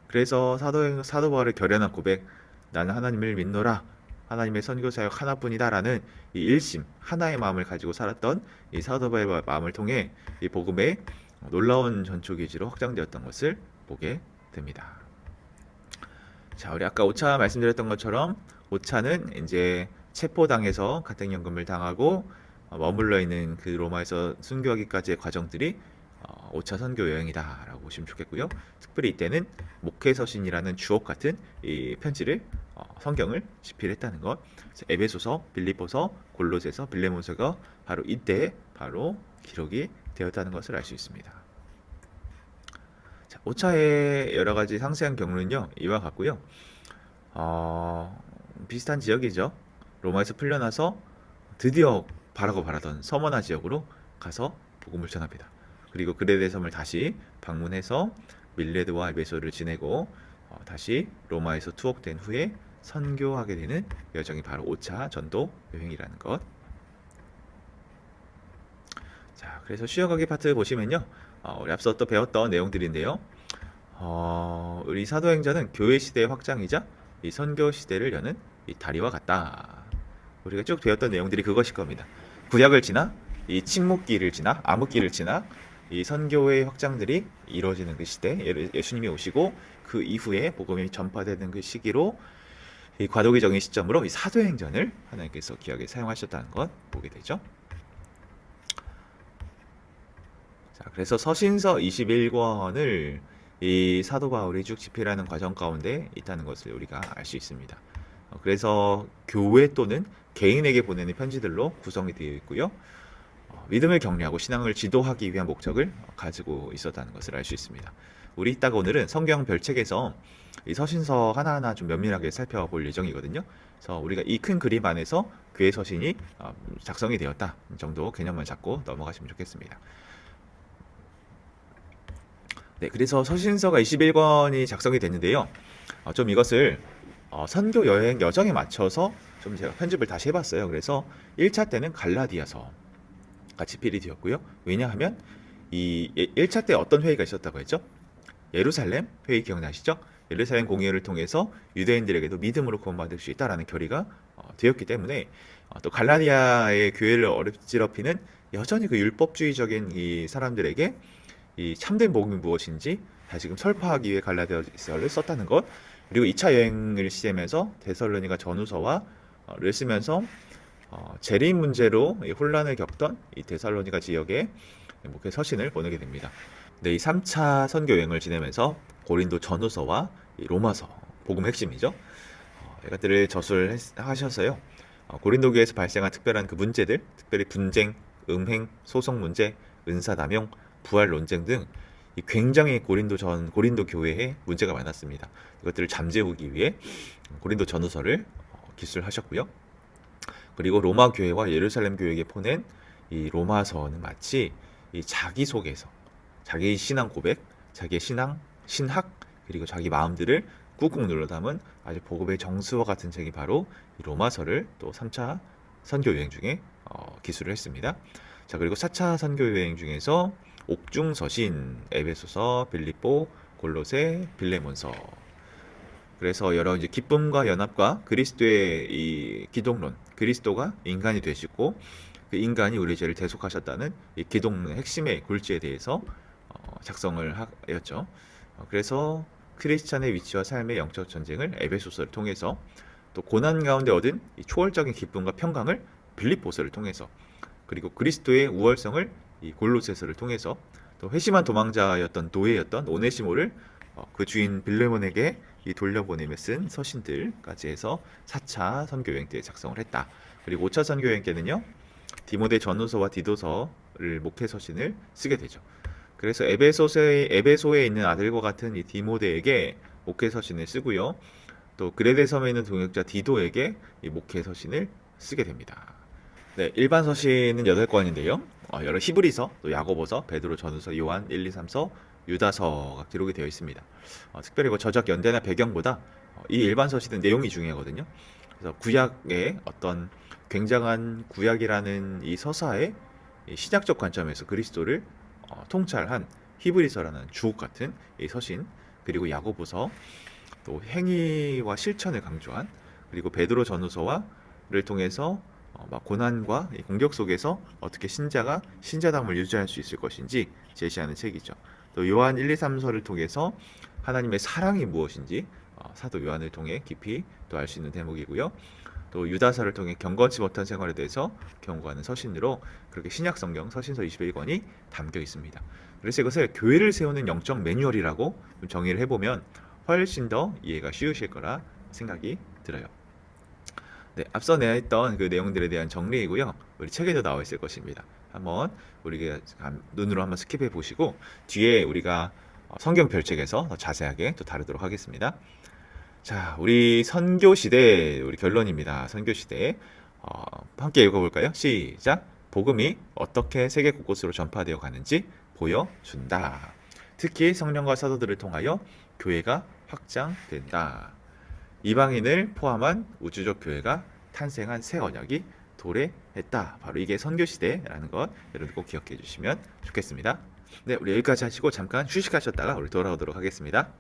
그래서 사도 바울의 결연한 고백, 나는 하나님을 믿노라, 하나님의 선교 사역 하나뿐이다라는 이 일심, 하나의 마음을 가지고 살았던 이 사도 바울의 마음을 통해 이 복음의 놀라운 전초 기지로 확장되었던 것을 보게 됩니다. 자, 우리 아까 5차 말씀드렸던 것처럼 5차는 이제 체포당해서 가택연금을 당하고 머물러 있는 그 로마에서 순교하기까지의 과정들이 5차 선교 여행이다라고 보시면 좋겠고요. 특별히 이때는 목회서신이라는 주옥 같은 이 편지를 성경을 집필했다는 것. 에베소서, 빌립보서, 골로새서, 빌레몬서가 바로 이때 바로 기록이 되었다는 것을 알 수 있습니다. 자, 5차의 여러 가지 상세한 경로는요, 이와 같고요. 비슷한 지역이죠. 로마에서 풀려나서 드디어 바라고 바라던 서머나 지역으로 가서 복음을 전합니다. 그리고 그레데 섬을 다시 방문해서 밀레드와 에베소를 지내고 다시 로마에서 투옥된 후에 선교하게 되는 여정이 바로 5차 전도 여행이라는 것. 자, 그래서 쉬어가기 파트 보시면요, 우리 앞서 또 배웠던 내용들인데요. 우리 사도행전은 교회 시대의 확장이자 이 선교 시대를 여는 이 다리와 같다. 우리가 쭉 배웠던 내용들이 그것일 겁니다. 구약을 지나 이 침묵기를 지나 암흑기를 지나 이 선교의 확장들이 이루어지는 그 시대, 예수님이 오시고 그 이후에 복음이 전파되는 그 시기로 이 과도기적인 시점으로 이 사도행전을 하나님께서 기억에 사용하셨다는 것 보게 되죠. 자, 그래서 서신서 21권을 이 사도 바울이 쭉 집필하는 과정 가운데 있다는 것을 우리가 알 수 있습니다. 그래서 교회 또는 개인에게 보내는 편지들로 구성이 되어 있고요. 믿음을 격려하고 신앙을 지도하기 위한 목적을 가지고 있었다는 것을 알 수 있습니다. 우리 이따가 오늘은 성경 별책에서 이 서신서 하나하나 좀 면밀하게 살펴볼 예정이거든요. 그래서 우리가 이 큰 그림 안에서 교회 서신이 작성이 되었다 정도 개념만 잡고 넘어가시면 좋겠습니다. 네, 그래서 서신서가 21권이 작성이 됐는데요. 좀 이것을 선교 여행 여정에 맞춰서 좀 제가 편집을 다시 해봤어요. 그래서 1차 때는 갈라디아서가 집필이 되었고요. 왜냐하면 이 1차 때 어떤 회의가 있었다고 했죠? 예루살렘 회의 기억나시죠? 예루살렘 공회를 통해서 유대인들에게도 믿음으로 구원받을 수 있다라는 결의가 되었기 때문에 또 갈라디아의 교회를 어렵지럽히는 여전히 그 율법주의적인 이 사람들에게 이 참된 복음이 무엇인지 다시금 설파하기 위해 갈라디아서를 썼다는 것, 그리고 2차 여행을 시작하면서 데살로니가 전후서와 를 쓰면서 재림 문제로 혼란을 겪던 이 데살로니가 지역에 목회 서신을 보내게 됩니다. 네, 이 3차 선교 여행을 지내면서 고린도 전후서와 이 로마서, 복음 핵심이죠. 이것들을 저술하셔서요. 고린도교에서 발생한 특별한 그 문제들, 특별히 분쟁, 음행, 소송 문제, 은사남용, 부활 논쟁 등 굉장히 고린도 교회에 문제가 많았습니다. 이것들을 잠재우기 위해 고린도 전후서를 기술하셨고요. 그리고 로마 교회와 예루살렘 교회에게 보낸 이 로마서는 마치 이 자기 속에서 자기 신앙 고백, 자기의 신학, 그리고 자기 마음들을 꾹꾹 눌러 담은 아주 복음의 정수와 같은 책이 바로 이 로마서를 또 3차 선교 여행 중에 기술을 했습니다. 자, 그리고 4차 선교 여행 중에서 옥중서신, 에베소서, 빌립보, 골로새, 빌레몬서. 그래서 여러 이제 기쁨과 연합과 그리스도의 이 기독론, 그리스도가 인간이 되시고 그 인간이 우리 죄를 대속하셨다는 이 기독론의 핵심의 골지에 대해서 작성을 하였죠. 그래서 크리스찬의 위치와 삶의 영적 전쟁을 에베소서를 통해서, 또 고난 가운데 얻은 이 초월적인 기쁨과 평강을 빌립보서를 통해서, 그리고 그리스도의 우월성을 이 골로새서를 통해서, 또 회심한 도망자였던 노예였던 오네시모를 그 주인 빌레몬에게 이 돌려보내며 쓴 서신들까지 해서 4차 선교 여행 때 작성을 했다. 그리고 5차 선교 여행 때는요, 디모데 전후서와 디도서를 목회 서신을 쓰게 되죠. 그래서 에베소에 있는 아들과 같은 이 디모데에게 목회 서신을 쓰고요. 또 그레데 섬에 있는 동역자 디도에게 이 목회 서신을 쓰게 됩니다. 네, 일반 서신은 8권인데요. 여러 히브리서, 또 야고보서, 베드로 전후서, 요한 1, 2, 3서, 유다서가 기록이 되어 있습니다. 특별히 뭐 저작 연대나 배경보다 이 일반 서신은 내용이 중요하거든요. 그래서 구약의 어떤 굉장한 구약이라는 이 서사의 이 신약적 관점에서 그리스도를 통찰한 히브리서라는 주옥 같은 이 서신, 그리고 야고보서, 또 행위와 실천을 강조한, 그리고 베드로 전후서와를 통해서 막 고난과 공격 속에서 어떻게 신자가 신자담을 유지할 수 있을 것인지 제시하는 책이죠. 또 요한 1, 2, 3서를 통해서 하나님의 사랑이 무엇인지 사도 요한을 통해 깊이 또 알 수 있는 대목이고요. 또 유다서를 통해 경건치 못한 생활에 대해서 경고하는 서신으로 그렇게 신약 성경 서신서 21권이 담겨 있습니다. 그래서 이것을 교회를 세우는 영적 매뉴얼이라고 정의를 해보면 훨씬 더 이해가 쉬우실 거라 생각이 들어요. 네, 앞서 내했던 그 내용들에 대한 정리이고요. 우리 책에도 나와 있을 것입니다. 한번 우리가 눈으로 한번 스킵해 보시고 뒤에 우리가 성경 별책에서 더 자세하게 또 다루도록 하겠습니다. 자, 우리 선교시대, 우리 결론입니다. 선교시대 함께 읽어볼까요? 시작! 복음이 어떻게 세계 곳곳으로 전파되어 가는지 보여준다. 특히 성령과 사도들을 통하여 교회가 확장된다. 이방인을 포함한 우주적 교회가 탄생한 새 언약이 도래했다. 바로 이게 선교시대라는 것 여러분 꼭 기억해 주시면 좋겠습니다. 네, 우리 여기까지 하시고 잠깐 휴식하셨다가 우리 돌아오도록 하겠습니다.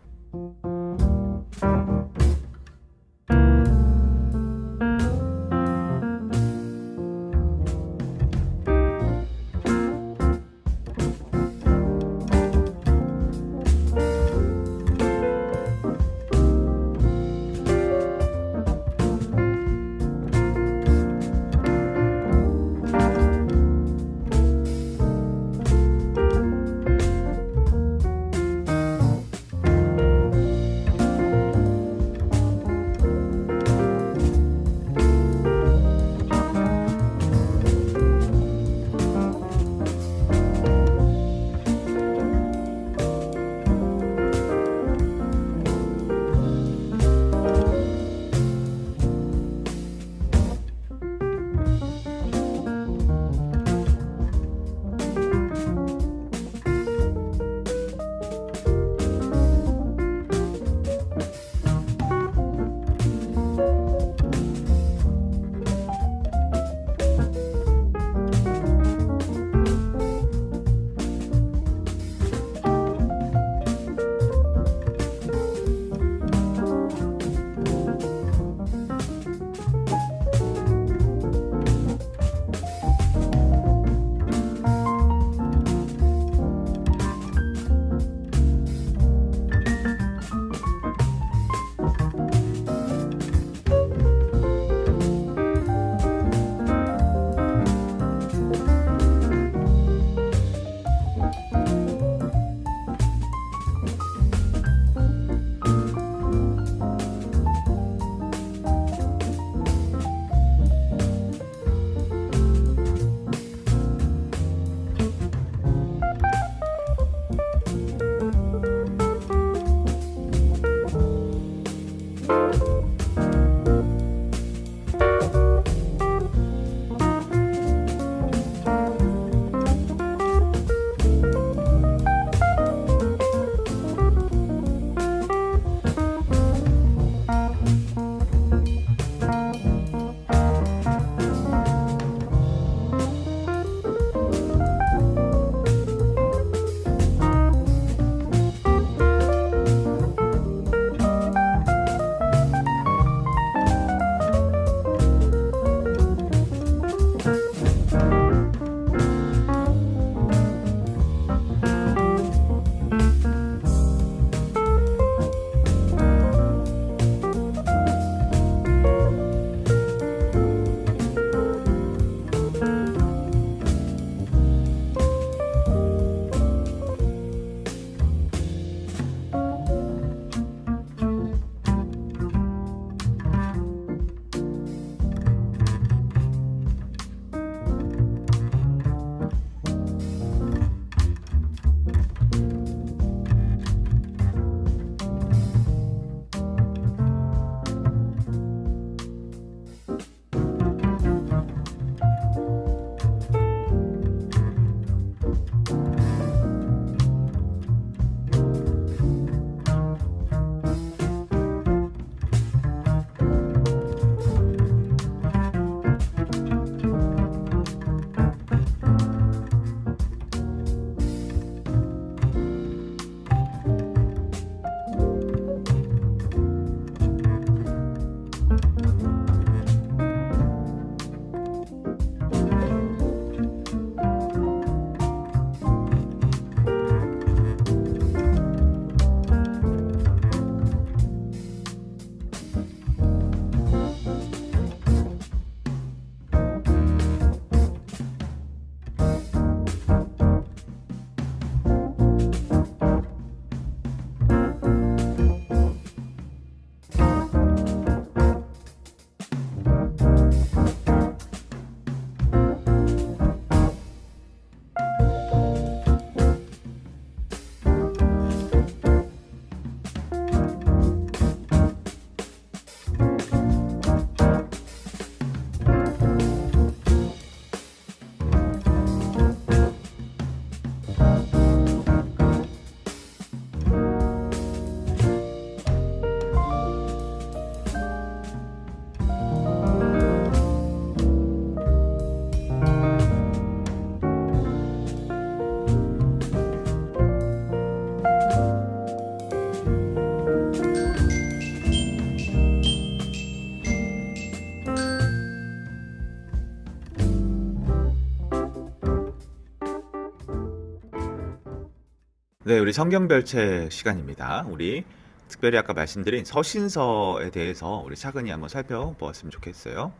네, 우리 성경별책 시간입니다. 우리 특별히 아까 말씀드린 서신서에 대해서 우리 차근히 한번 살펴보았으면 좋겠어요.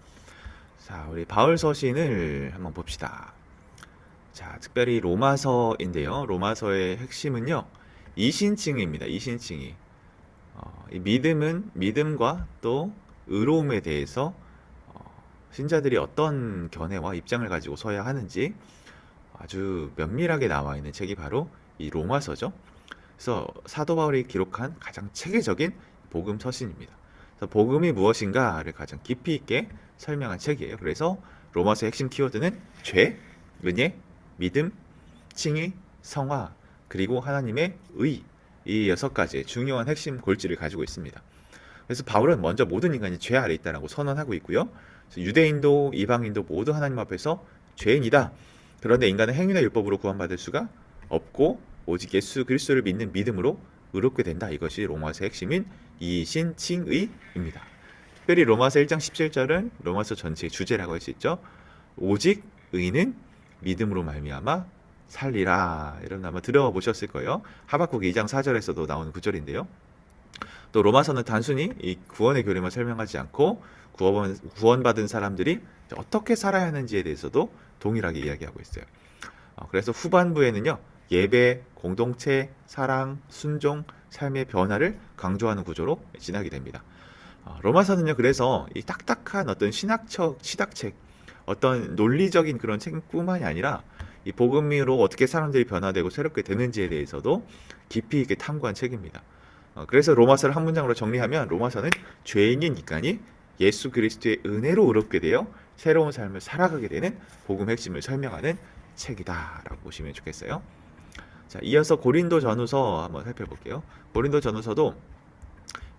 자, 우리 바울 서신을 한번 봅시다. 자, 특별히 로마서인데요. 로마서의 핵심은요, 이신칭입니다. 이신칭이. 이 믿음과 또 의로움에 대해서 신자들이 어떤 견해와 입장을 가지고 서야 하는지 아주 면밀하게 나와 있는 책이 바로 이 로마서죠. 그래서 사도 바울이 기록한 가장 체계적인 복음 서신입니다. 그래서 복음이 무엇인가를 가장 깊이 있게 설명한 책이에요. 그래서 로마서의 핵심 키워드는 죄, 은혜, 믿음, 칭의, 성화, 그리고 하나님의 의, 이 6가지의 중요한 핵심 골지를 가지고 있습니다. 그래서 바울은 먼저 모든 인간이 죄 아래 있다라고 선언하고 있고요. 유대인도 이방인도 모두 하나님 앞에서 죄인이다. 그런데 인간은 행위나 율법으로 구원받을 수가 없고 오직 예수 그리스도를 믿는 믿음으로 의롭게 된다. 이것이 로마서의 핵심인 이신칭의입니다. 특별히 로마서 1장 17절은 로마서 전체의 주제라고 할 수 있죠. 오직 의는 믿음으로 말미암아 살리라. 이런 아마 들어보셨을 거예요. 하박국 2장 4절에서도 나오는 구절인데요. 또 로마서는 단순히 이 구원의 교리만 설명하지 않고 구원받은 사람들이 어떻게 살아야 하는지에 대해서도 동일하게 이야기하고 있어요. 그래서 후반부에는요, 예배, 공동체, 사랑, 순종, 삶의 변화를 강조하는 구조로 지나게 됩니다. 로마서는요, 그래서 이 딱딱한 어떤 신학책, 어떤 논리적인 그런 책뿐만이 아니라 이 복음으로 어떻게 사람들이 변화되고 새롭게 되는지에 대해서도 깊이 있게 탐구한 책입니다. 그래서 로마서를 한 문장으로 정리하면 로마서는 죄인인 인간이 예수 그리스도의 은혜로 의롭게 되어 새로운 삶을 살아가게 되는 복음 핵심을 설명하는 책이다라고 보시면 좋겠어요. 자, 이어서 고린도 전후서 한번 살펴볼게요. 고린도 전후서도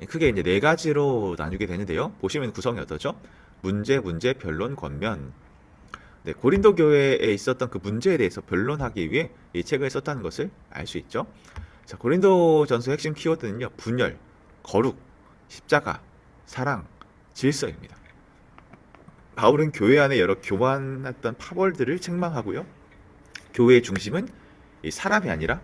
크게 이제 4가지로 나누게 되는데요. 보시면 구성이 어떠죠? 문제, 변론, 권면. 네, 고린도 교회에 있었던 그 문제에 대해서 변론하기 위해 이 책을 썼다는 것을 알 수 있죠. 자, 고린도 전서 핵심 키워드는요, 분열, 거룩, 십자가, 사랑, 질서입니다. 바울은 교회 안에 여러 교만했던 파벌들을 책망하고요. 교회의 중심은 이 사람이 아니라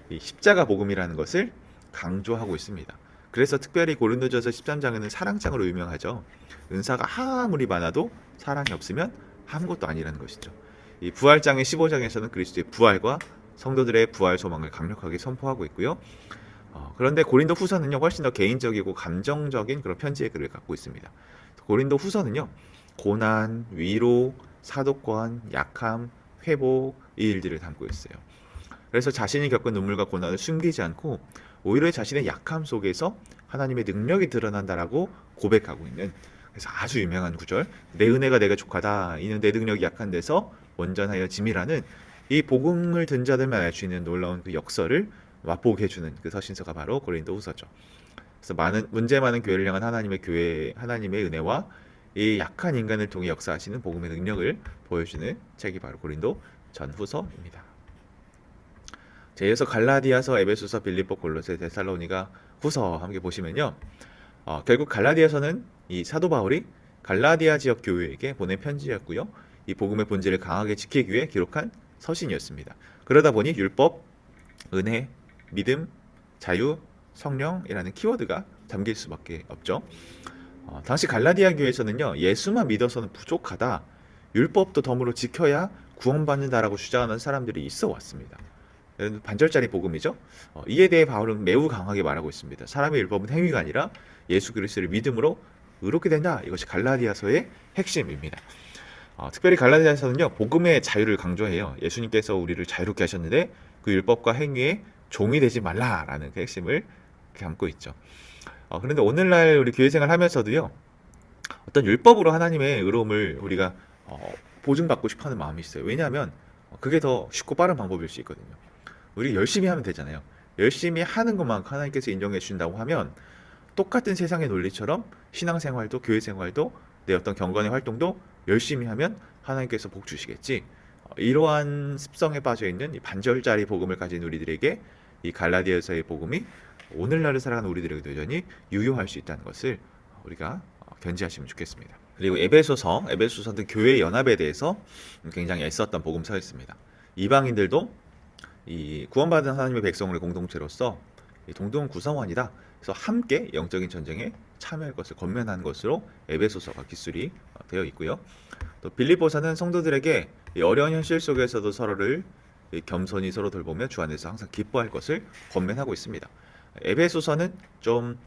이 십자가 복음이라는 것을 강조하고 있습니다. 그래서 특별히 고린도전서 13장에는 사랑장으로 유명하죠. 은사가 아무리 많아도 사랑이 없으면 아무것도 아니라는 것이죠. 이 부활장의 15장에서는 그리스도의 부활과 성도들의 부활 소망을 강력하게 선포하고 있고요. 그런데 고린도 후서는요, 훨씬 더 개인적이고 감정적인 그런 편지의 글을 갖고 있습니다. 고린도 후서는요, 고난, 위로, 사도권, 약함, 회복, 이 일들을 담고 있어요. 그래서 자신이 겪은 눈물과 고난을 숨기지 않고 오히려 자신의 약함 속에서 하나님의 능력이 드러난다라고 고백하고 있는, 그래서 아주 유명한 구절, 내 은혜가 내게 족하다, 이는 내 능력이 약한 데서 온전하여 짐이라는 이 복음을 든 자들만 알 수 있는 놀라운 그 역설을 맛보게 해주는 그 서신서가 바로 고린도 후서죠. 그래서 문제 많은 교회를 향한 하나님의 은혜와 이 약한 인간을 통해 역사하시는 복음의 능력을 보여주는 책이 바로 고린도 전후서입니다. 자, 이어서 갈라디아서, 에베소서, 빌립보, 골로새, 데살로니가 후서 함께 보시면요, 결국 갈라디아서는 이 사도 바울이 갈라디아 지역 교회에게 보낸 편지였고요, 이 복음의 본질을 강하게 지키기 위해 기록한 서신이었습니다. 그러다 보니 율법, 은혜, 믿음, 자유, 성령이라는 키워드가 담길 수밖에 없죠. 당시 갈라디아 교회에서는요, 예수만 믿어서는 부족하다, 율법도 덤으로 지켜야 구원받는다라고 주장하는 사람들이 있어 왔습니다. 반절짜리 복음이죠. 이에 대해 바울은 매우 강하게 말하고 있습니다. 사람의 율법은 행위가 아니라 예수 그리스도를 믿음으로 의롭게 된다. 이것이 갈라디아서의 핵심입니다. 특별히 갈라디아서는요, 복음의 자유를 강조해요. 예수님께서 우리를 자유롭게 하셨는데 그 율법과 행위에 종이 되지 말라라는 그 핵심을 담고 있죠. 그런데 오늘날 우리 교회 생활 하면서도요, 어떤 율법으로 하나님의 의로움을 우리가 보증받고 싶어하는 마음이 있어요. 왜냐하면 그게 더 쉽고 빠른 방법일 수 있거든요. 우리 열심히 하면 되잖아요. 열심히 하는 것만큼 하나님께서 인정해 주신다고 하면 똑같은 세상의 논리처럼 신앙생활도 교회생활도 내 어떤 경건의 활동도 열심히 하면 하나님께서 복 주시겠지. 이러한 습성에 빠져있는 이 반절짜리 복음을 가진 우리들에게 이 갈라디아서의 복음이 오늘날을 살아가는 우리들에게도 여전히 유효할 수 있다는 것을 우리가 견지하시면 좋겠습니다. 그리고 에베소서는 교회 연합에 대해서 굉장히 애썼던 복음서였습니다. 이방인들도 이 구원받은 하나님의 백성의 공동체로서 이 동동 구성원이다. 그래서 함께 영적인 전쟁에 참여할 것을 권면한 것으로 에베소서가 기술이 되어 있고요. 또 빌립보서는 성도들에게 이 어려운 현실 속에서도 서로를 이 겸손히 서로 돌보며 주 안에서 항상 기뻐할 것을 권면하고 있습니다. 에베소서는 좀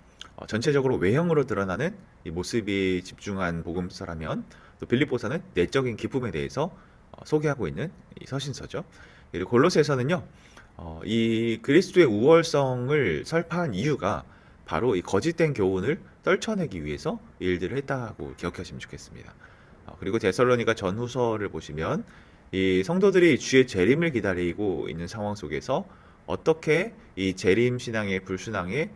전체적으로 외형으로 드러나는 이 모습이 집중한 복음서라면, 또 빌립보서는 내적인 기쁨에 대해서 소개하고 있는 이 서신서죠. 그리고 골로새서는요, 이 그리스도의 우월성을 설파한 이유가 바로 이 거짓된 교훈을 떨쳐내기 위해서 이 일들을 했다고 기억하시면 좋겠습니다. 그리고 데살로니가 전후서를 보시면 이 성도들이 주의 재림을 기다리고 있는 상황 속에서 어떻게 이 재림 신앙의 불순항에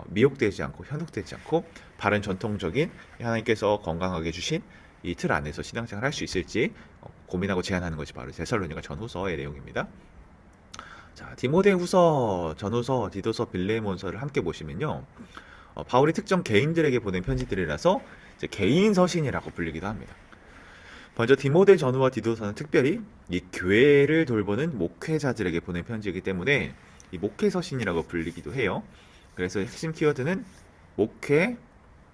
미혹되지 않고 현혹되지 않고 바른 전통적인 하나님께서 건강하게 주신 이 틀 안에서 신앙생활을 할 수 있을지 고민하고 제안하는 것이 바로 데살로니가 전후서의 내용입니다. 자, 디모데후서, 전후서, 디도서, 빌레몬서를 함께 보시면요, 바울이 특정 개인들에게 보낸 편지들이라서 이제 개인 서신이라고 불리기도 합니다. 먼저 디모데 전후와 디도서는 특별히 이 교회를 돌보는 목회자들에게 보낸 편지이기 때문에 이 목회 서신이라고 불리기도 해요. 그래서 핵심 키워드는 목회,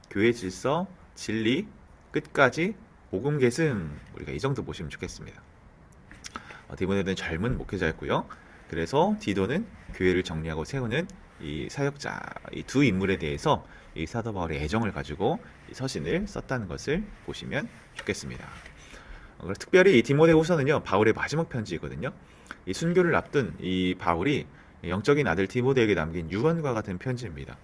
교회 질서, 진리, 끝까지 복음 계승, 우리가 이 정도 보시면 좋겠습니다. 디모데는 젊은 목회자였고요. 그래서 디도는 교회를 정리하고 세우는 이 사역자, 이 두 인물에 대해서 이 사도 바울의 애정을 가지고 이 서신을 썼다는 것을 보시면 좋겠습니다. 특별히 이 디모데후서는요, 바울의 마지막 편지이거든요. 이 순교를 앞둔 이 바울이 영적인 아들 디모데에게 남긴 유언과 같은 편지입니다.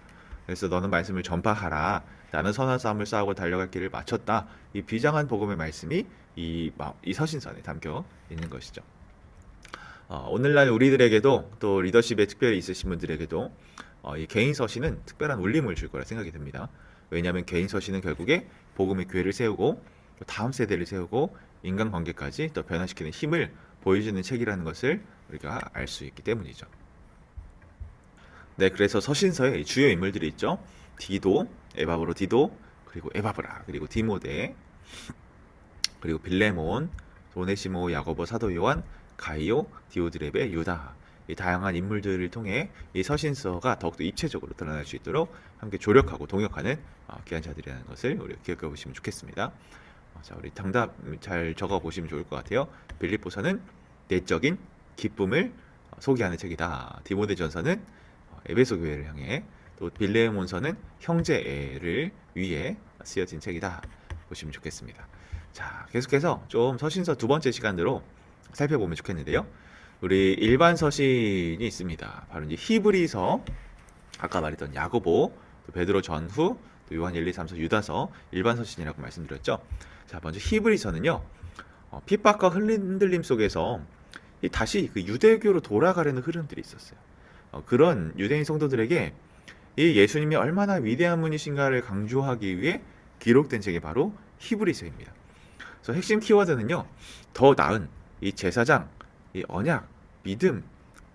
그래서 너는 말씀을 전파하라. 나는 선한 싸움을 싸우고 달려갈 길을 마쳤다. 이 비장한 복음의 말씀이 이 서신서에 담겨 있는 것이죠. 오늘날 우리들에게도 또 리더십에 특별히 있으신 분들에게도 이 개인 서신은 특별한 울림을 줄 거라 생각이 듭니다. 왜냐하면 개인 서신은 결국에 복음의 교회를 세우고 또 다음 세대를 세우고 인간관계까지 또 변화시키는 힘을 보여주는 책이라는 것을 우리가 알 수 있기 때문이죠. 네, 그래서 서신서에 주요 인물들이 있죠. 디도, 에바브로 디도, 그리고 에바브라, 그리고 디모데, 그리고 빌레몬, 오네시모, 야고보, 사도 요한, 가이오, 디오드레베, 유다, 이 다양한 인물들을 통해 이 서신서가 더욱더 입체적으로 드러날 수 있도록 함께 조력하고 동역하는 귀한 자들이라는 것을 우리가 기억해 보시면 좋겠습니다. 자, 우리 정답 잘 적어 보시면 좋을 것 같아요. 빌립보서는 내적인 기쁨을 소개하는 책이다. 디모데전서는 에베소 교회를 향해, 또 빌레몬서는 형제를 위해 쓰여진 책이다. 보시면 좋겠습니다. 자, 계속해서 좀 서신서 두 번째 시간으로 살펴보면 좋겠는데요. 우리 일반 서신이 있습니다. 바로 이제 히브리서, 아까 말했던 야고보, 또 베드로 전후, 또 요한 1, 2, 3서, 유다서, 일반 서신이라고 말씀드렸죠. 자, 먼저 히브리서는요, 핍박과 흔들림 속에서 다시 그 유대교로 돌아가려는 흐름들이 있었어요. 그런 유대인 성도들에게 이 예수님이 얼마나 위대한 분이신가를 강조하기 위해 기록된 책이 바로 히브리서입니다. 그래서 핵심 키워드는요, 더 나은 이 제사장, 이 언약, 믿음,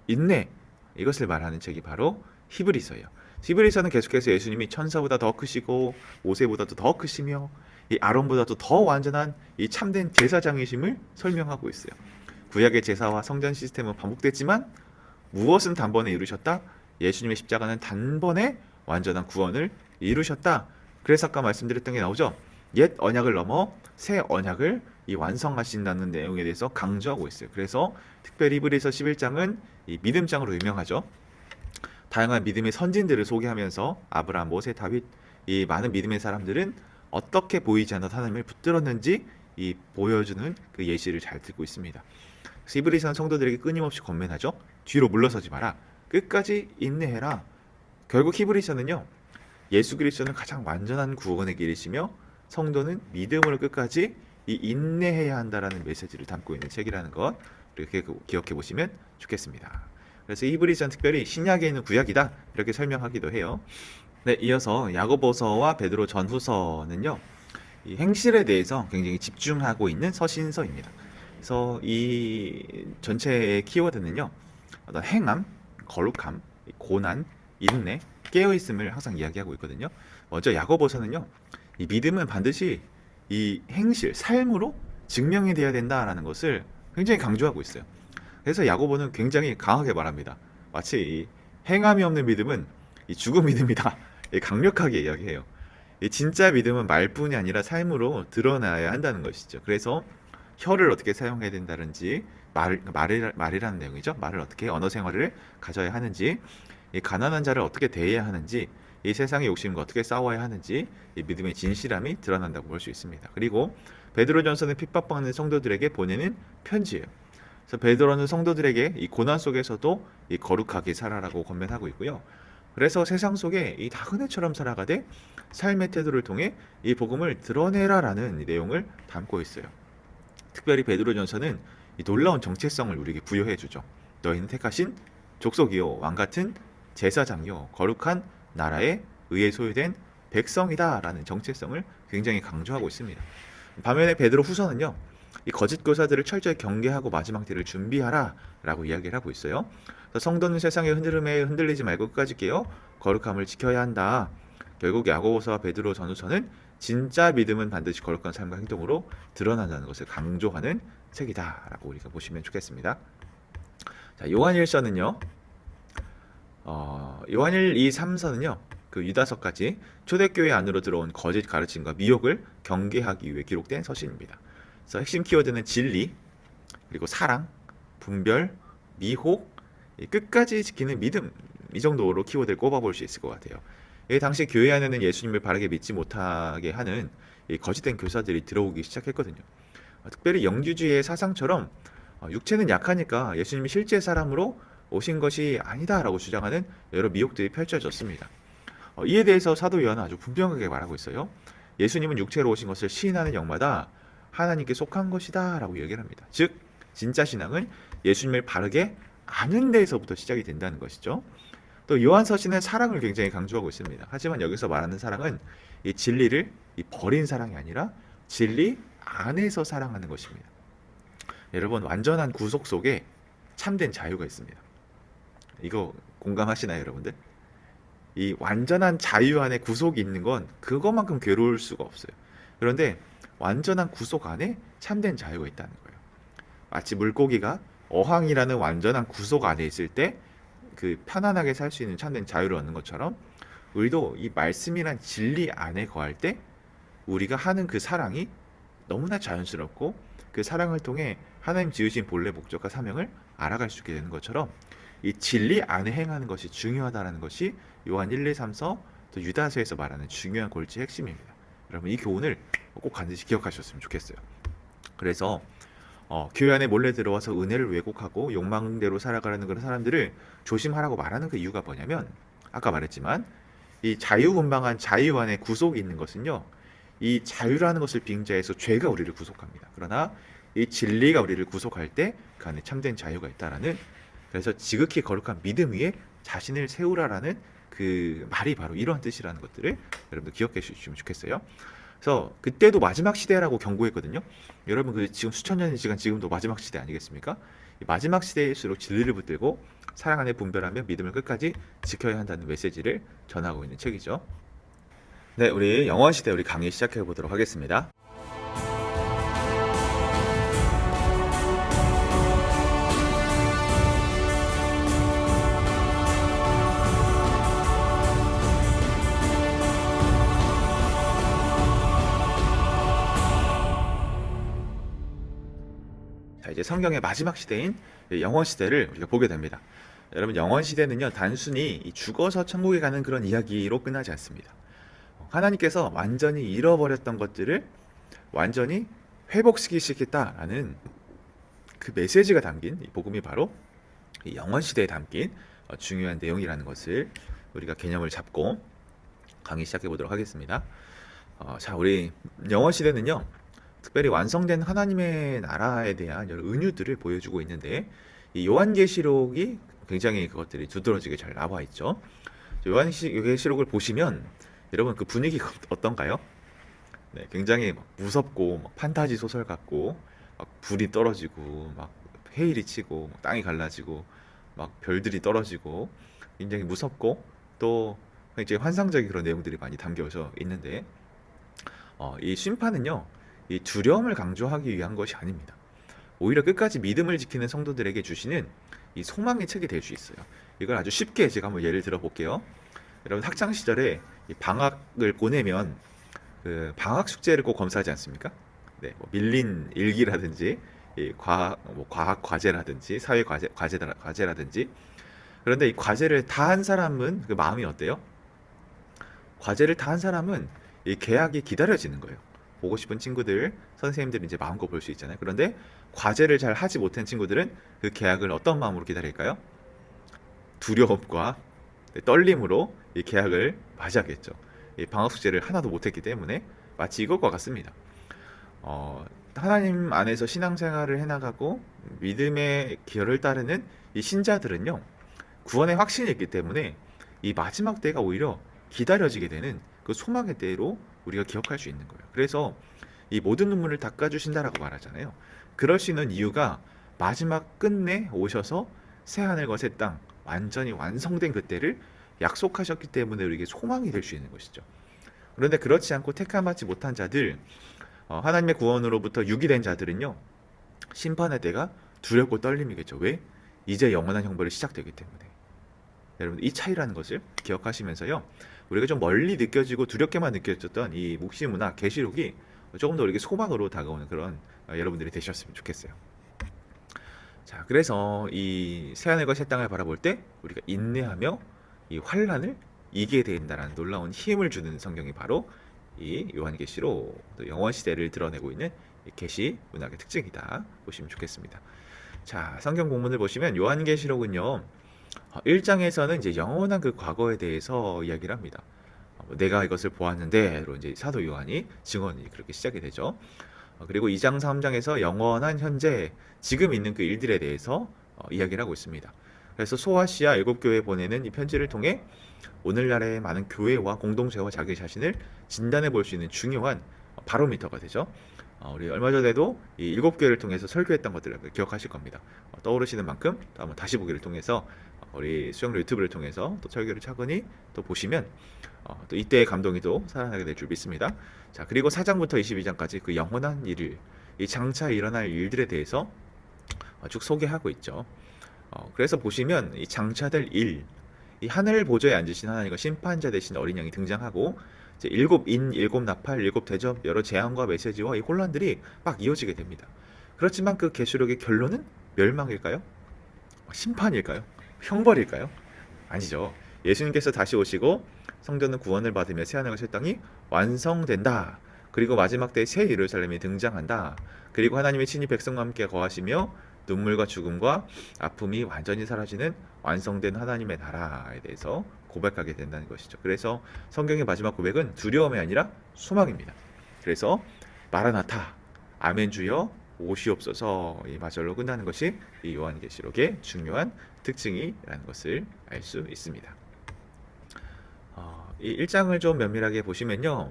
인내, 이것을 말하는 책이 바로 히브리서예요. 히브리서는 계속해서 예수님이 천사보다 더 크시고 모세보다도 더 크시며 이 아론보다도 더 완전한 이 참된 제사장이심을 설명하고 있어요. 구약의 제사와 성전 시스템은 반복됐지만 무엇은 단번에 이루셨다? 예수님의 십자가는 단번에 완전한 구원을 이루셨다. 그래서 아까 말씀드렸던 게 나오죠. 옛 언약을 넘어 새 언약을 이 완성하신다는 내용에 대해서 강조하고 있어요. 그래서 특별히 히브리서 11장은 이 믿음장으로 유명하죠. 다양한 믿음의 선진들을 소개하면서 아브라함, 모세, 다윗, 이 많은 믿음의 사람들은 어떻게 보이지 않는 하나님을 붙들었는지 이 보여주는 그 예시를 잘 듣고 있습니다. 히브리서는 성도들에게 끊임없이 권면하죠. 뒤로 물러서지 마라. 끝까지 인내해라. 결국 히브리서는요, 예수 그리스도는 가장 완전한 구원의 길이시며 성도는 믿음으로 끝까지 이 인내해야 한다라는 메시지를 담고 있는 책이라는 것, 이렇게 기억해 보시면 좋겠습니다. 그래서 히브리서는 특별히 신약에 있는 구약이다, 이렇게 설명하기도 해요. 네, 이어서 야고보서와 베드로 전후서는요, 이 행실에 대해서 굉장히 집중하고 있는 서신서입니다. 그래서 이 전체의 키워드는요, 어떤 행함, 거룩함, 고난, 인내, 깨어있음을 항상 이야기하고 있거든요. 먼저 야고보서는요, 이 믿음은 반드시 이 행실, 삶으로 증명이 되어야 된다라는 것을 굉장히 강조하고 있어요. 그래서 야고보는 굉장히 강하게 말합니다. 마치 이 행함이 없는 믿음은 이 죽은 믿음이다. 강력하게 이야기해요. 이 진짜 믿음은 말뿐이 아니라 삶으로 드러나야 한다는 것이죠. 그래서 혀를 어떻게 사용해야 된다든지 말이라는 내용이죠. 말을 어떻게 언어 생활을 가져야 하는지, 이 가난한 자를 어떻게 대해야 하는지, 이 세상의 욕심과 어떻게 싸워야 하는지 이 믿음의 진실함이 드러난다고 볼 수 있습니다. 그리고 베드로전서는 핍박받는 성도들에게 보내는 편지예요. 그래서 베드로는 성도들에게 이 고난 속에서도 이 거룩하게 살아라고 권면하고 있고요. 그래서 세상 속에 이 나그네처럼 살아가되 삶의 태도를 통해 이 복음을 드러내라라는 내용을 담고 있어요. 특별히 베드로전서는 이 놀라운 정체성을 우리에게 부여해 주죠. 너희는 택하신 족속이요 왕 같은 제사장이요 거룩한 나라의 의에 소유된 백성이다라는 정체성을 굉장히 강조하고 있습니다. 반면에 베드로 후서는요. 이 거짓 교사들을 철저히 경계하고 마지막 때를 준비하라라고 이야기를 하고 있어요. 성도는 세상의 흐름에 흔들리지 말고 끝까지 깨어 거룩함을 지켜야 한다. 결국 야고보서와 베드로 전후서는 진짜 믿음은 반드시 거룩한 삶과 행동으로 드러난다는 것을 강조하는 책이다라고 우리가 보시면 좋겠습니다. 자, 요한일서는요. 요한일 2, 3서는요. 그 유다서까지 초대교회 안으로 들어온 거짓 가르침과 미혹을 경계하기 위해 기록된 서신입니다. 그래서 핵심 키워드는 진리, 그리고 사랑, 분별, 미혹, 끝까지 지키는 믿음, 이 정도로 키워드를 꼽아볼 수 있을 것 같아요. 당시 교회 안에는 예수님을 바르게 믿지 못하게 하는 거짓된 교사들이 들어오기 시작했거든요. 특별히 영주주의의 사상처럼 육체는 약하니까 예수님이 실제 사람으로 오신 것이 아니다라고 주장하는 여러 미혹들이 펼쳐졌습니다. 이에 대해서 사도 요한은 아주 분명하게 말하고 있어요. 예수님은 육체로 오신 것을 시인하는 영마다 하나님께 속한 것이다 라고 얘기를 합니다. 즉 진짜 신앙은 예수님을 바르게 아는 데에서부터 시작이 된다는 것이죠. 또 요한서신은 사랑을 굉장히 강조하고 있습니다. 하지만 여기서 말하는 사랑은 이 진리를 버린 사랑이 아니라 진리 안에서 사랑하는 것입니다. 여러분, 완전한 구속 속에 참된 자유가 있습니다. 이거 공감하시나요, 여러분들? 이 완전한 자유 안에 구속이 있는 건 그것만큼 괴로울 수가 없어요. 그런데 완전한 구속 안에 참된 자유가 있다는 거예요. 마치 물고기가 어항이라는 완전한 구속 안에 있을 때 그 편안하게 살 수 있는 참된 자유를 얻는 것처럼 우리도 이 말씀이란 진리 안에 거할 때 우리가 하는 그 사랑이 너무나 자연스럽고 그 사랑을 통해 하나님 지으신 본래 목적과 사명을 알아갈 수 있게 되는 것처럼 이 진리 안에 행하는 것이 중요하다는 것이 요한 1, 2, 3서 또 유다서에서 말하는 중요한 골치 핵심입니다. 여러분, 이 교훈을 꼭 반드시 기억하셨으면 좋겠어요. 그래서 교회 안에 몰래 들어와서 은혜를 왜곡하고 욕망대로 살아가려는 그런 사람들을 조심하라고 말하는 그 이유가 뭐냐면, 아까 말했지만 이 자유분방한 자유 안에 구속이 있는 것은요, 이 자유라는 것을 빙자해서 죄가 우리를 구속합니다. 그러나 이 진리가 우리를 구속할 때 그 안에 참된 자유가 있다라는, 그래서 지극히 거룩한 믿음 위에 자신을 세우라라는 그 말이 바로 이러한 뜻이라는 것들을 여러분들 기억해 주시면 좋겠어요. 그래서 그때도 마지막 시대라고 경고했거든요. 여러분, 그 지금 수천 년의 시간, 지금도 마지막 시대 아니겠습니까? 마지막 시대일수록 진리를 붙들고 사랑 안에 분별하며 믿음을 끝까지 지켜야 한다는 메시지를 전하고 있는 책이죠. 네, 우리 영원 시대 우리 강의 시작해 보도록 하겠습니다. 자, 이제 성경의 마지막 시대인 영원 시대를 우리가 보게 됩니다. 여러분, 영원 시대는요, 단순히 죽어서 천국에 가는 그런 이야기로 끝나지 않습니다. 하나님께서 완전히 잃어버렸던 것들을 완전히 회복시키시겠다라는 그 메시지가 담긴 이 복음이 바로 이 영원 시대에 담긴 중요한 내용이라는 것을 우리가 개념을 잡고 강의 시작해 보도록 하겠습니다. 자, 우리 영원 시대는요, 특별히 완성된 하나님의 나라에 대한 여러 은유들을 보여주고 있는데, 이 요한계시록이 굉장히 그것들이 두드러지게 잘 나와 있죠. 요한계시록을 보시면 여러분, 그 분위기가 어떤가요? 네, 굉장히 무섭고 판타지 소설 같고, 막 불이 떨어지고 막 해일이 치고 땅이 갈라지고 막 별들이 떨어지고 굉장히 무섭고 또 굉장히 환상적인 그런 내용들이 많이 담겨져 있는데, 이 심판은요, 이 두려움을 강조하기 위한 것이 아닙니다. 오히려 끝까지 믿음을 지키는 성도들에게 주시는 이 소망의 책이 될 수 있어요. 이걸 아주 쉽게 제가 한번 예를 들어 볼게요. 여러분 학창 시절에 이 방학을 보내면 그 방학 숙제를 꼭 검사하지 않습니까? 네, 뭐 밀린 일기라든지 이 과학 과제라든지 사회 과제라든지. 그런데 이 과제를 다 한 사람은 그 마음이 어때요? 과제를 다 한 사람은 이 계약이 기다려지는 거예요. 보고 싶은 친구들, 선생님들이 이제 마음껏 볼 수 있잖아요. 그런데 과제를 잘 하지 못한 친구들은 그 계약을 어떤 마음으로 기다릴까요? 두려움과 떨림으로 이 계약을 맞이하겠죠. 이 방학 숙제를 하나도 못했기 때문에 마치 이것과 같습니다. 하나님 안에서 신앙생활을 해나가고 믿음의 기여를 따르는 이 신자들은요, 구원의 확신이 있기 때문에 이 마지막 때가 오히려 기다려지게 되는 그 소망의 때로 우리가 기억할 수 있는 거예요. 그래서 이 모든 눈물을 닦아주신다라고 말하잖아요. 그럴 수 있는 이유가 마지막 끝내 오셔서 새하늘과 새 땅 완전히 완성된 그때를 약속하셨기 때문에 우리에게 소망이 될 수 있는 것이죠. 그런데 그렇지 않고 택함받지 못한 자들, 하나님의 구원으로부터 유기된 자들은요, 심판의 때가 두렵고 떨림이겠죠. 왜? 이제 영원한 형벌이 시작되기 때문에. 여러분, 이 차이라는 것을 기억하시면서요, 우리가 좀 멀리 느껴지고 두렵게만 느껴졌던 이 묵시문화 계시록이 조금 더 우리에게 소망으로 다가오는 그런 여러분들이 되셨으면 좋겠어요. 자, 그래서 이 새하늘과 새 땅을 바라볼 때 우리가 인내하며 이 환란을 이기게 된다라는 놀라운 힘을 주는 성경이 바로 이 요한계시록, 또 영원 시대를 드러내고 있는 이 계시 문학의 특징이다 보시면 좋겠습니다. 자, 성경 본문을 보시면 요한계시록은요, 1장에서는 이제 영원한 그 과거에 대해서 이야기를 합니다. 내가 이것을 보았는데로 이제 사도 요한이 증언이 그렇게 시작이 되죠. 그리고 2장, 3장에서 영원한 현재, 지금 있는 그 일들에 대해서 이야기를 하고 있습니다. 그래서 소아시아 7교회에 보내는 이 편지를 통해 오늘날의 많은 교회와 공동체와 자기 자신을 진단해 볼 수 있는 중요한 바로미터가 되죠. 우리 얼마 전에도 이 7교회를 통해서 설교했던 것들을 기억하실 겁니다. 떠오르시는 만큼 또 한번 다시 보기를 통해서 우리 수영로 유튜브를 통해서 또 설교를 차근히 또 보시면 또 이때의 감동이 또 살아나게 될 줄 믿습니다. 자, 그리고 4장부터 22장까지 그 영원한 일을, 이 장차 일어날 일들에 대해서 쭉 소개하고 있죠. 그래서 보시면 이 장차될 일, 이 하늘 보좌에 앉으신 하나님과 심판자 되신 어린 양이 등장하고 이제 7인, 7나팔, 7대접, 여러 재앙과 메시지와 이 혼란들이 막 이어지게 됩니다. 그렇지만 그 계시록의 결론은 멸망일까요? 심판일까요? 형벌일까요? 아니죠. 예수님께서 다시 오시고 성전은 구원을 받으며 새하늘과 새 땅이 완성된다. 그리고 마지막 때 새 예루살렘이 등장한다. 그리고 하나님의 친히 백성과 함께 거하시며 눈물과 죽음과 아픔이 완전히 사라지는 완성된 하나님의 나라에 대해서 고백하게 된다는 것이죠. 그래서 성경의 마지막 고백은 두려움이 아니라 소망입니다. 그래서 마라나타, 아멘 주여 오시옵소서, 이 마절로 끝나는 것이 이 요한계시록의 중요한 특징이라는 것을 알 수 있습니다. 이 1장을 좀 면밀하게 보시면요,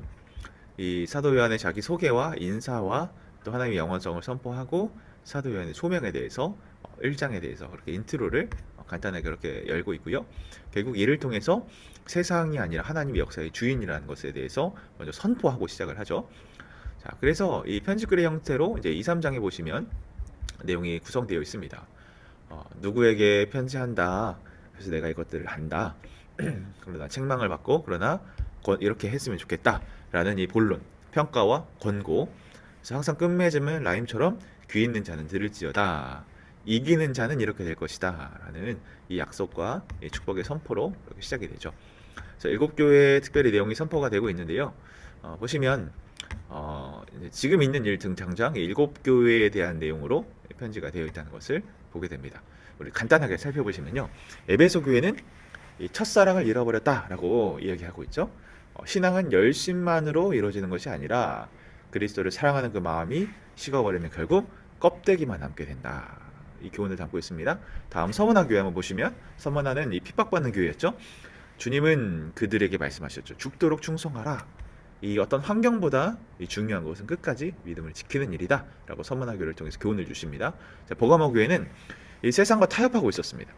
이 사도 요한의 자기 소개와 인사와 또 하나님의 영원성을 선포하고 사도 요한의 소명에 대해서 1장에 대해서 그렇게 인트로를 간단하게 그렇게 열고 있고요. 결국 이를 통해서 세상이 아니라 하나님의 역사의 주인이라는 것에 대해서 먼저 선포하고 시작을 하죠. 자, 그래서 이 편집글의 형태로 이제 2, 3장에 보시면 내용이 구성되어 있습니다. 누구에게 편지한다. 그래서 내가 이것들을 한다. 그러나 책망을 받고 그러나 이렇게 했으면 좋겠다. 라는 이 본론, 평가와 권고. 그래서 항상 끝맺음은 라임처럼 귀 있는 자는 들을지어다. 이기는 자는 이렇게 될 것이다. 라는 이 약속과 이 축복의 선포로 이렇게 시작이 되죠. 그래서 7교회에 특별히 내용이 선포가 되고 있는데요. 보시면 지금 있는 일 등장장 7교회에 대한 내용으로 편지가 되어 있다는 것을 보게 됩니다. 우리 간단하게 살펴보시면요, 에베소 교회는 이 첫사랑을 잃어버렸다라고 이야기하고 있죠. 신앙은 열심만으로 이루어지는 것이 아니라 그리스도를 사랑하는 그 마음이 식어버리면 결국 껍데기만 남게 된다. 이 교훈을 담고 있습니다. 다음 서머나 교회 한번 보시면, 서머나는 이 핍박받는 교회였죠. 주님은 그들에게 말씀하셨죠. 죽도록 충성하라. 이 어떤 환경보다 이 중요한 것은 끝까지 믿음을 지키는 일이다 라고 서머나 교회를 통해서 교훈을 주십니다. 자, 버가모 교회는 이 세상과 타협하고 있었습니다.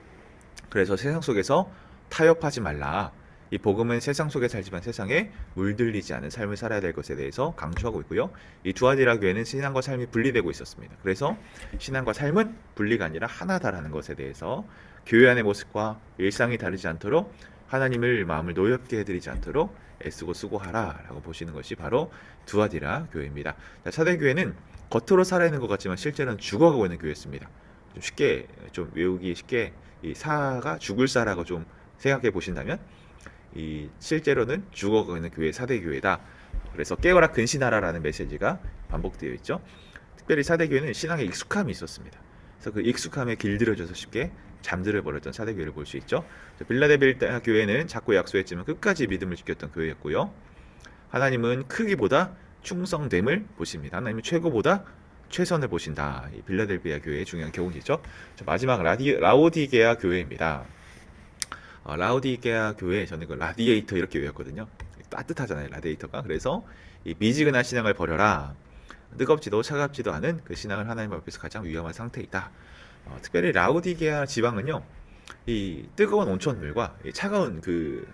그래서 세상 속에서 타협하지 말라. 이 복음은 세상 속에 살지만 세상에 물들리지 않은 삶을 살아야 될 것에 대해서 강조하고 있고요. 이 두아디라 교회는 신앙과 삶이 분리되고 있었습니다. 그래서 신앙과 삶은 분리가 아니라 하나다라는 것에 대해서 교회 안의 모습과 일상이 다르지 않도록 하나님을 마음을 노엽게 해드리지 않도록 애쓰고 수고하라 라고 보시는 것이 바로 두아디라 교회입니다. 자, 차대교회는 겉으로 살아있는 것 같지만 실제로는 죽어가고 있는 교회였습니다. 좀 쉽게 좀 외우기 쉽게 이 사가 죽을 사라고 좀 생각해 보신다면 이 실제로는 죽어가고 있는 교회 사대교회다. 그래서 깨어라 근신하라라는 메시지가 반복되어 있죠. 특별히 사대교회는 신앙에 익숙함이 있었습니다. 그래서 그 익숙함에 길들여져서 쉽게 잠들어 버렸던 사대교회를 볼 수 있죠. 빌라델비아 교회는 자꾸 약속했지만 끝까지 믿음을 지켰던 교회였고요. 하나님은 크기보다 충성됨을 보십니다. 하나님은 최고보다 최선을 보신다. 이 빌라델비아 교회의 중요한 교훈이죠. 마지막 라오디게아 교회입니다. 라오디게아 교회, 저는 그 라디에이터 이렇게 외웠거든요. 따뜻하잖아요, 라디에이터가. 그래서 이 미지근한 신앙을 버려라. 뜨겁지도 차갑지도 않은 그 신앙을 하나님 앞에서 가장 위험한 상태이다. 특별히 라오디게아 지방은요, 이 뜨거운 온천물과 이 차가운 그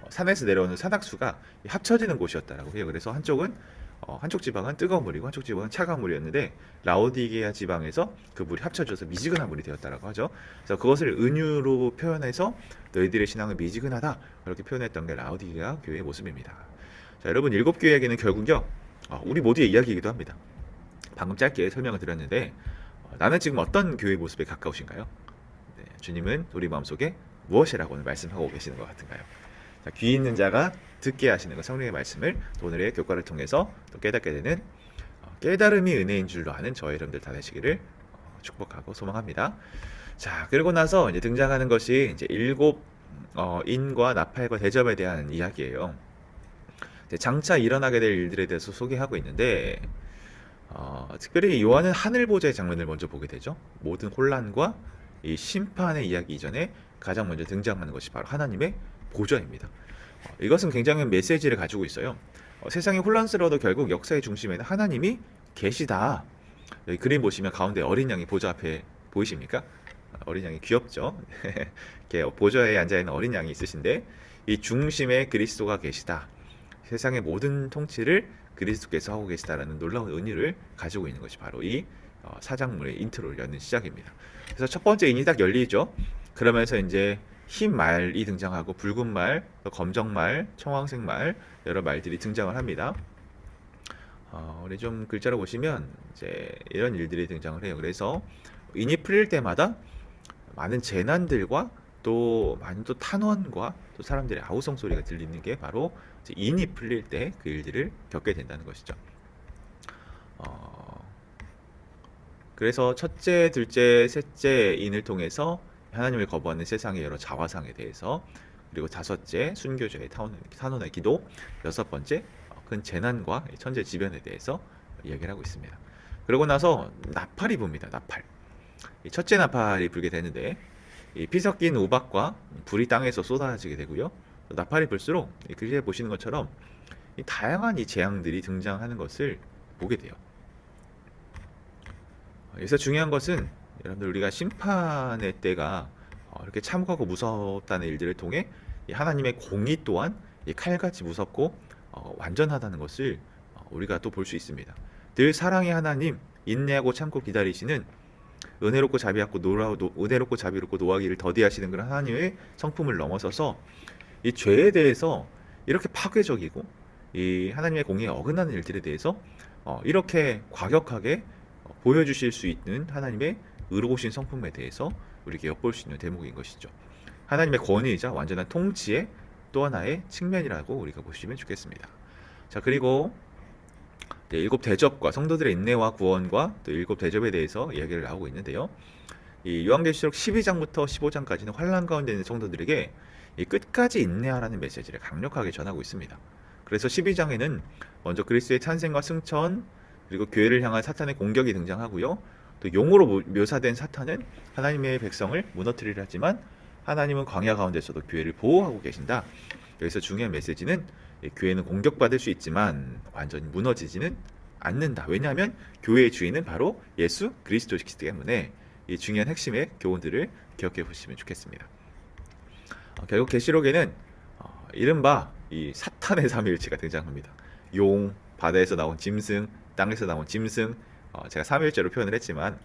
산에서 내려오는 산악수가 합쳐지는 곳이었다라고 해요. 그래서 한쪽 지방은 뜨거운 물이고 한쪽 지방은 차가운 물이었는데 라오디게아 지방에서 그 물이 합쳐져서 미지근한 물이 되었다라고 하죠. 그래서 그것을 은유로 표현해서 너희들의 신앙은 미지근하다 그렇게 표현했던 게 라오디게아 교회의 모습입니다. 자, 여러분, 일곱 교회 이야기는 결국요, 우리 모두의 이야기이기도 합니다. 방금 짧게 설명을 드렸는데 나는 지금 어떤 교회 모습에 가까우신가요? 네, 주님은 우리 마음속에 무엇이라고 오늘 말씀하고 계시는 것 같은가요? 자, 귀 있는 자가 듣게 하시는 것, 성령의 말씀을 오늘의 교과를 통해서 또 깨닫게 되는 깨달음이 은혜인 줄로 아는 저희 여러분들 다 되시기를 축복하고 소망합니다. 자, 그리고 나서 이제 등장하는 것이 이제 일곱 인과 나팔과 대접에 대한 이야기예요. 장차 일어나게 될 일들에 대해서 소개하고 있는데 특별히 요한은 하늘 보좌의 장면을 먼저 보게 되죠. 모든 혼란과 이 심판의 이야기 이전에 가장 먼저 등장하는 것이 바로 하나님의 보좌입니다. 이것은 굉장히 메시지를 가지고 있어요. 세상이 혼란스러워도 결국 역사의 중심에는 하나님이 계시다. 여기 그림 보시면 가운데 어린 양이 보좌 앞에 보이십니까? 어린 양이 귀엽죠? 이렇게 보좌에 앉아있는 어린 양이 있으신데 이 중심에 그리스도가 계시다. 세상의 모든 통치를 그리스도께서 하고 계시다라는 놀라운 의미를 가지고 있는 것이 바로 이 사장물의 인트로를 여는 시작입니다. 그래서 첫 번째 인이 딱 열리죠. 그러면서 이제 흰 말이 등장하고 붉은 말, 검정 말, 청황색 말 여러 말들이 등장을 합니다. 우리 좀 글자로 보시면 이제 이런 일들이 등장을 해요. 그래서 인이 풀릴 때마다 많은 재난들과 또 많은 또 탄원과 또 사람들의 아우성 소리가 들리는 게 바로 인이 풀릴 때 그 일들을 겪게 된다는 것이죠. 그래서 첫째, 둘째, 셋째 인을 통해서 하나님을 거부하는 세상의 여러 자화상에 대해서, 그리고 다섯째 순교자의 탄원의 기도, 여섯 번째 큰 재난과 천재지변에 대해서 이야기를 하고 있습니다. 그러고 나서 나팔이 붑니다. 나팔. 첫째 나팔이 불게 되는데 이 피 섞인 우박과 불이 땅에서 쏟아지게 되고요. 나팔이 불수록 글씨에 보시는 것처럼 이 다양한 이 재앙들이 등장하는 것을 보게 돼요. 여기서 중요한 것은 여러분들 우리가 심판의 때가 이렇게 참혹하고 무섭다는 일들을 통해 이 하나님의 공의 또한 이 칼같이 무섭고 완전하다는 것을 우리가 또 볼 수 있습니다. 늘 사랑의 하나님, 인내하고 참고 기다리시는 은혜롭고 자비롭고 노하기를 더디하시는 그런 하나님의 성품을 넘어서서 이 죄에 대해서 이렇게 파괴적이고 이 하나님의 공의에 어긋나는 일들에 대해서 이렇게 과격하게 보여주실 수 있는 하나님의 의로우신 성품에 대해서 우리에게 엿볼 수 있는 대목인 것이죠. 하나님의 권위이자 완전한 통치의 또 하나의 측면이라고 우리가 보시면 좋겠습니다. 자, 그리고 일곱 대접과 성도들의 인내와 구원과 또 일곱 대접에 대해서 이야기를 나오고 있는데요. 이 요한계시록 12장부터 15장까지는 환난 가운데 있는 성도들에게 이 끝까지 인내하라는 메시지를 강력하게 전하고 있습니다. 그래서 12장에는 먼저 그리스도의 탄생과 승천, 그리고 교회를 향한 사탄의 공격이 등장하고요. 또 용으로 묘사된 사탄은 하나님의 백성을 무너뜨리려 하지만 하나님은 광야 가운데서도 교회를 보호하고 계신다. 여기서 중요한 메시지는 교회는 공격받을 수 있지만 완전히 무너지지는 않는다. 왜냐하면 교회의 주인은 바로 예수 그리스도이기 때문에 이 중요한 핵심의 교훈들을 기억해 보시면 좋겠습니다. 결국 계시록에는 이른바 이 사탄의 삼위일체가 등장합니다. 용, 바다에서 나온 짐승, 땅에서 나온 짐승, 제가 삼위일체로 표현을 했지만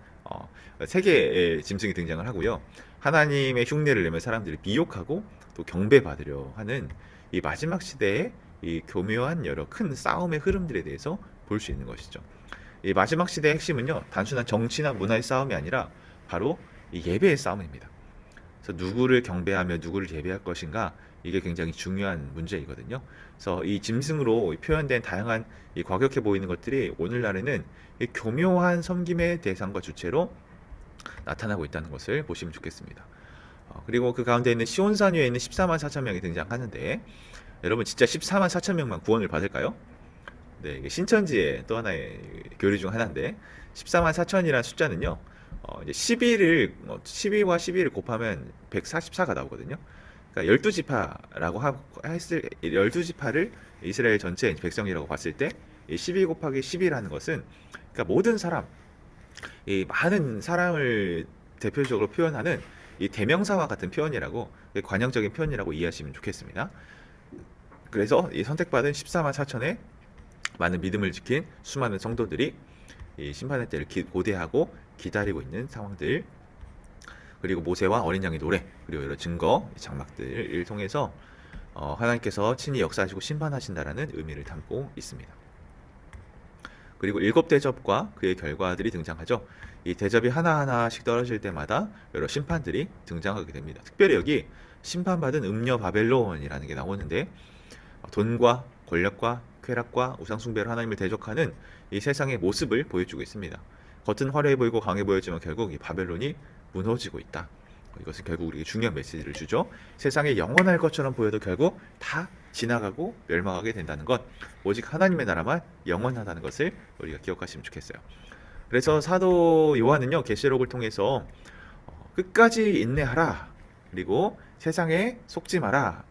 세 개의 짐승이 등장을 하고요. 하나님의 흉내를 내며 사람들이 미혹하고 또 경배받으려 하는 이 마지막 시대의 이 교묘한 여러 큰 싸움의 흐름들에 대해서 볼 수 있는 것이죠. 이 마지막 시대의 핵심은요, 단순한 정치나 문화의 싸움이 아니라 바로 이 예배의 싸움입니다. 그래서 누구를 경배하며 누구를 예배할 것인가, 이게 굉장히 중요한 문제이거든요. 그래서 이 짐승으로 표현된 다양한 이 과격해 보이는 것들이 오늘날에는 이 교묘한 섬김의 대상과 주체로 나타나고 있다는 것을 보시면 좋겠습니다. 그리고 그 가운데 있는 시온산 위에 있는 14만 4천 명이 등장하는데, 여러분 진짜 14만 4천 명만 구원을 받을까요? 네, 이게 신천지의 또 하나의 교리 중 하나인데, 14만 4천이라는 숫자는요, 이제 12와 12를 곱하면 144가 나오거든요. 그러니까 12지파라고 했을 12지파를 이스라엘 전체 백성이라고 봤을 때, 이 12 곱하기 10이라는 것은 그러니까 모든 사람, 이 많은 사람을 대표적으로 표현하는 이 대명사와 같은 표현이라고, 관용적인 표현이라고 이해하시면 좋겠습니다. 그래서 이 선택받은 14만 4천의 많은 믿음을 지킨 수많은 성도들이 이 심판의 때를 고대하고 기다리고 있는 상황들, 그리고 모세와 어린 양의 노래, 그리고 여러 증거, 장막들을 통해서 하나님께서 친히 역사하시고 심판하신다라는 의미를 담고 있습니다. 그리고 7대접과 그의 결과들이 등장하죠. 이 대접이 하나하나씩 떨어질 때마다 여러 심판들이 등장하게 됩니다. 특별히 여기 심판받은 음녀 바벨론이라는 게 나오는데, 돈과 권력과 쾌락과 우상숭배로 하나님을 대적하는 이 세상의 모습을 보여주고 있습니다. 겉은 화려해 보이고 강해 보였지만 결국 이 바벨론이 무너지고 있다. 이것은 결국 우리에게 중요한 메시지를 주죠. 세상에 영원할 것처럼 보여도 결국 다 지나가고 멸망하게 된다는 것, 오직 하나님의 나라만 영원하다는 것을 우리가 기억하시면 좋겠어요. 그래서 사도 요한은요, 계시록을 통해서 끝까지 인내하라, 그리고 세상에 속지 마라,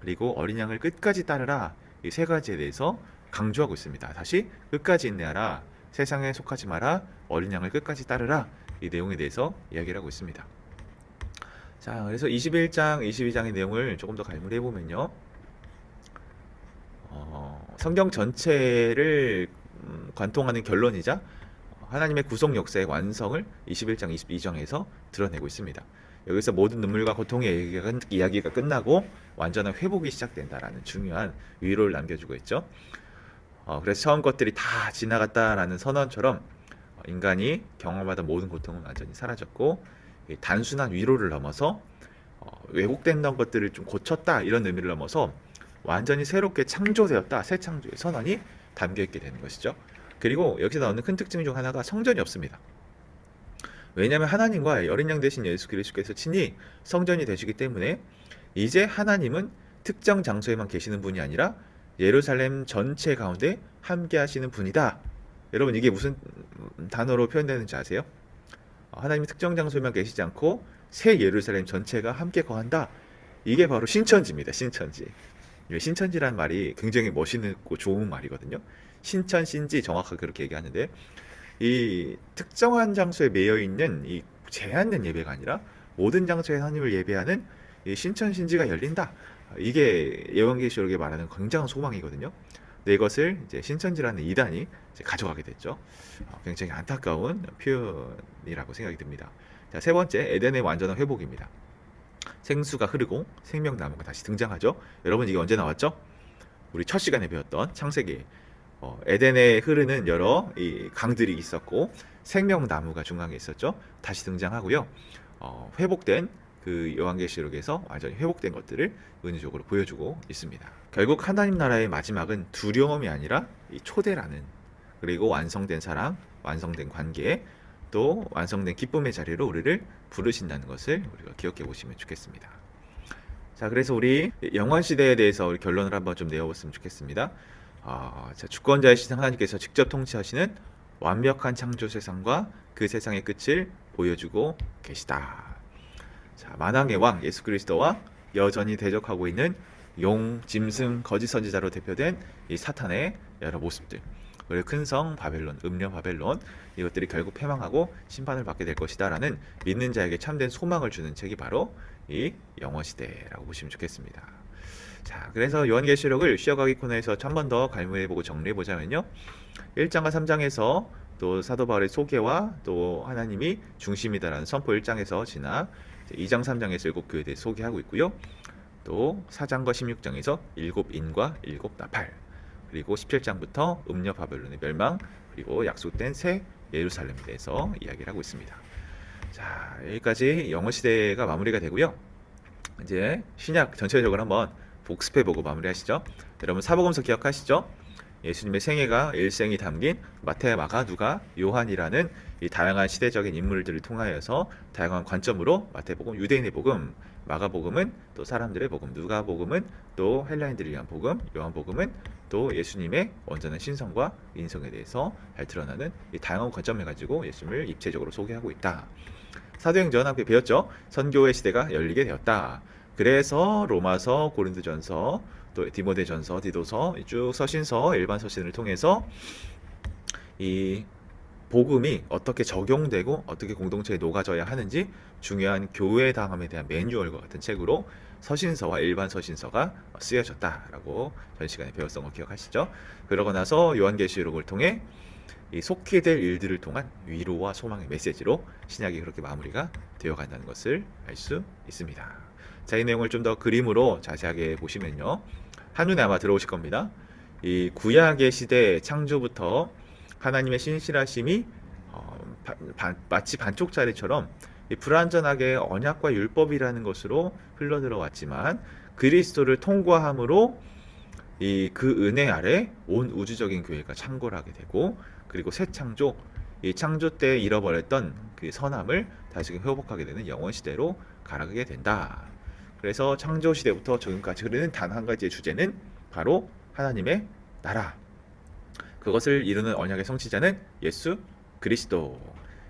그리고 어린 양을 끝까지 따르라, 이 세 가지에 대해서 강조하고 있습니다. 다시 끝까지 인내하라, 세상에 속하지 마라, 어린 양을 끝까지 따르라, 이 내용에 대해서 이야기를 하고 있습니다. 자, 그래서 21장, 22장의 내용을 조금 더 갈무리해 보면요, 성경 전체를 관통하는 결론이자 하나님의 구속 역사의 완성을 21장, 22장에서 드러내고 있습니다. 여기서 모든 눈물과 고통의 이야기가 끝나고 완전한 회복이 시작된다라는 중요한 위로를 남겨주고 있죠. 그래서 처음 것들이 다 지나갔다라는 선언처럼 인간이 경험하던 모든 고통은 완전히 사라졌고, 단순한 위로를 넘어서 왜곡된 것들을 좀 고쳤다, 이런 의미를 넘어서 완전히 새롭게 창조되었다, 새 창조의 선언이 담겨있게 되는 것이죠. 그리고 여기서 나오는 큰 특징 중 하나가 성전이 없습니다. 왜냐하면 하나님과 어린 양 대신 예수 그리스도께서 친히 성전이 되시기 때문에 이제 하나님은 특정 장소에만 계시는 분이 아니라 예루살렘 전체 가운데 함께 하시는 분이다. 여러분, 이게 무슨 단어로 표현되는지 아세요? 하나님이 특정 장소에만 계시지 않고 새 예루살렘 전체가 함께 거한다. 이게 바로 신천지입니다. 신천지. 신천지라는 말이 굉장히 멋있고 좋은 말이거든요. 신천, 신지, 정확하게 그렇게 얘기하는데, 이 특정한 장소에 매여 있는 이 제한된 예배가 아니라 모든 장소에 하나님을 예배하는 이 신천, 신지가 열린다. 이게 예언계시록에 말하는 굉장한 소망이거든요. 근데 이것을 이제 신천지라는 이단이 이제 가져가게 됐죠. 굉장히 안타까운 표현이라고 생각이 듭니다. 자, 세 번째, 에덴의 완전한 회복입니다. 생수가 흐르고 생명나무가 다시 등장하죠. 여러분, 이게 언제 나왔죠? 우리 첫 시간에 배웠던 창세기, 에덴에 흐르는 여러 이 강들이 있었고 생명나무가 중앙에 있었죠. 다시 등장하고요. 회복된 그 요한계시록에서 완전히 회복된 것들을 은유적으로 보여주고 있습니다. 결국 하나님 나라의 마지막은 두려움이 아니라 이 초대라는, 그리고 완성된 사랑, 완성된 관계, 또 완성된 기쁨의 자리로 우리를 부르신다는 것을 우리가 기억해 보시면 좋겠습니다. 자, 그래서 우리 영원 시대에 대해서 우리 결론을 한번 좀 내어봤으면 좋겠습니다. 자, 주권자이신 하나님께서 직접 통치하시는 완벽한 창조 세상과 그 세상의 끝을 보여주고 계시다. 자, 만왕의 왕 예수 그리스도와 여전히 대적하고 있는 용, 짐승, 거짓 선지자로 대표된 이 사탄의 여러 모습들, 그리고 큰 성 바벨론, 음녀 바벨론, 이것들이 결국 패망하고 심판을 받게 될 것이다 라는 믿는 자에게 참된 소망을 주는 책이 바로 이 영원 시대라고 보시면 좋겠습니다. 자, 그래서 요한계시록을 쉬어가기 코너에서 한 번 더 갈무해보고 정리해보자면요. 1장과 3장에서 또 사도 바울의 소개와 또 하나님이 중심이다라는 선포 1장에서 지나 2장 3장에서 7교회에 대해 소개하고 있고요. 또 4장과 16장에서 7인과 7나팔, 그리고 17장부터 음녀 바벨론의 멸망, 그리고 약속된 새 예루살렘에 대해서 이야기를 하고 있습니다. 자, 여기까지 영어 시대가 마무리가 되고요. 이제 신약 전체적으로 한번 복습해보고 마무리하시죠. 여러분 사복음서 기억하시죠? 예수님의 생애가 일생이 담긴 마태, 마가, 누가, 요한이라는 이 다양한 시대적인 인물들을 통하여서 다양한 관점으로 마태복음, 유대인의 복음, 마가복음은 또 사람들의 복음, 누가복음은 또 헬라인들을 위한 복음, 요한복음은 또 예수님의 온전한 신성과 인성에 대해서 잘 드러나는 이 다양한 관점을 가지고 예수님을 입체적으로 소개하고 있다. 사도행전 앞에 배웠죠? 선교의 시대가 열리게 되었다. 그래서 로마서, 고린도전서, 또 디모데전서, 디도서, 쭉 서신서, 일반 서신을 통해서 이 복음이 어떻게 적용되고 어떻게 공동체에 녹아져야 하는지 중요한 교회 당함에 대한 매뉴얼과 같은 책으로 서신서와 일반 서신서가 쓰여졌다라고 전 시간에 배웠던 거 기억하시죠? 그러고 나서 요한계시록을 통해 이 속히 될 일들을 통한 위로와 소망의 메시지로 신약이 그렇게 마무리가 되어 간다는 것을 알 수 있습니다. 자, 이 내용을 좀 더 그림으로 자세하게 보시면요. 한눈에 아마 들어오실 겁니다. 이 구약의 시대 창조부터 하나님의 신실하심이 마치 반쪽짜리처럼 불완전하게 언약과 율법이라는 것으로 흘러들어왔지만 그리스도를 통과함으로 이 그 은혜 아래 온 우주적인 교회가 창궐하게 되고, 그리고 새 창조, 이 창조 때 잃어버렸던 그 선함을 다시금 회복하게 되는 영원 시대로 가게 된다. 그래서 창조 시대부터 지금까지 흐르는 단 한 가지의 주제는 바로 하나님의 나라. 그것을 이루는 언약의 성취자는 예수 그리스도.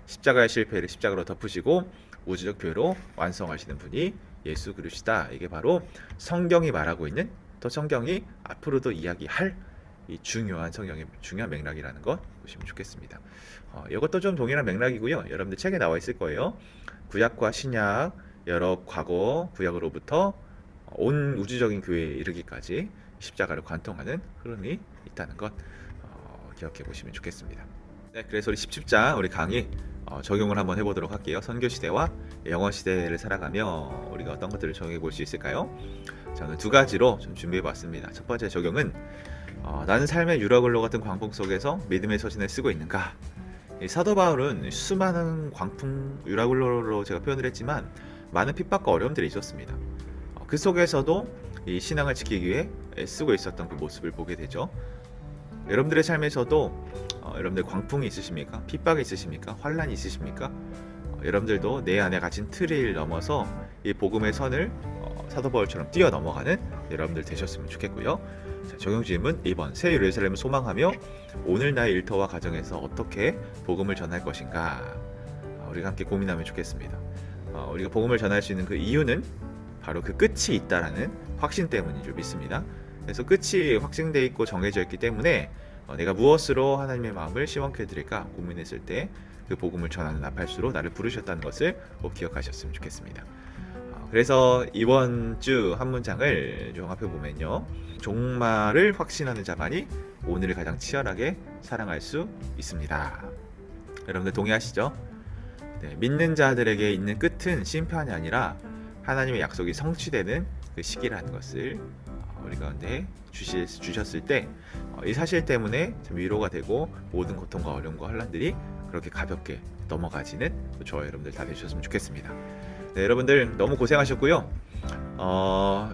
십자가의 실패를 십자가로 덮으시고 우주적 교회로 완성하시는 분이 예수 그리스도다. 이게 바로 성경이 말하고 있는, 또 성경이 앞으로도 이야기할 이 중요한 성경의 중요한 맥락이라는 것 보시면 좋겠습니다. 이것도 좀 동일한 맥락이고요. 여러분들 책에 나와 있을 거예요. 구약과 신약, 여러 과거 구약으로부터 온 우주적인 교회에 이르기까지 십자가를 관통하는 흐름이 있다는 것 기억해 보시면 좋겠습니다. 네, 그래서 우리 10장 우리 강의 적용을 한번 해보도록 할게요. 선교 시대와 영원 시대를 살아가며 우리가 어떤 것들을 적용해 볼 수 있을까요? 저는 두 가지로 좀 준비해 봤습니다. 첫 번째 적용은 나는 삶의 유라글로 같은 광풍 속에서 믿음의 서신을 쓰고 있는가? 이 사도 바울은 수많은 광풍 유라글로로 제가 표현을 했지만 많은 핍박과 어려움들이 있었습니다. 그 속에서도 이 신앙을 지키기 위해 애쓰고 있었던 그 모습을 보게 되죠. 여러분들의 삶에서도 여러분들 광풍이 있으십니까? 핍박이 있으십니까? 환란이 있으십니까? 여러분들도 내 안에 갇힌 틀을 넘어서 이 복음의 선을 사도 바울처럼 뛰어넘어가는 여러분들 되셨으면 좋겠고요. 자, 적용 질문 2번. 새 예루살렘을 소망하며 오늘 나의 일터와 가정에서 어떻게 복음을 전할 것인가? 우리가 함께 고민하면 좋겠습니다. 우리가 복음을 전할 수 있는 그 이유는 바로 그 끝이 있다라는 확신 때문인 줄 믿습니다. 그래서 끝이 확증되어 있고 정해져 있기 때문에 내가 무엇으로 하나님의 마음을 시원케 해드릴까 고민했을 때 그 복음을 전하는 나팔수로 나를 부르셨다는 것을 꼭 기억하셨으면 좋겠습니다. 그래서 이번 주 한 문장을 종합해 보면요. 종말을 확신하는 자만이 오늘을 가장 치열하게 사랑할 수 있습니다. 여러분들 동의하시죠? 네, 믿는 자들에게 있는 끝은 심판이 아니라 하나님의 약속이 성취되는 그 시기라는 것을 우리 가운데 주셨을 때 이 사실 때문에 좀 위로가 되고 모든 고통과 어려움과 환란들이 그렇게 가볍게 넘어가지는 저와 여러분들 다 되셨으면 좋겠습니다. 네, 여러분들 너무 고생하셨고요.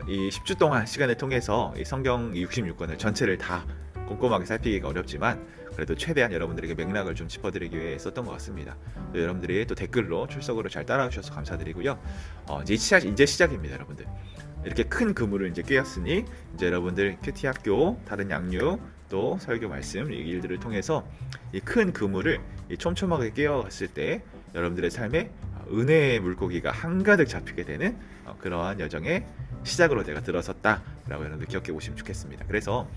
이 10주 동안 시간을 통해서 이 성경 66권을 전체를 다 꼼꼼하게 살피기가 어렵지만 그래도 최대한 여러분들에게 맥락을 좀 짚어드리기 위해 썼던 것 같습니다. 또 여러분들이 또 댓글로 출석으로 잘 따라와 주셔서 감사드리고요. 이제 시작입니다, 여러분들. 이렇게 큰 그물을 이제 꿰었으니 이제 여러분들 큐티 학교, 다른 양육, 또 설교 말씀 이 일들을 통해서 이 큰 그물을 촘촘하게 꿰어갔을 때 여러분들의 삶에 은혜의 물고기가 한가득 잡히게 되는 그러한 여정의 시작으로 내가 들어섰다라고 여러분들 기억해 보시면 좋겠습니다. 그래서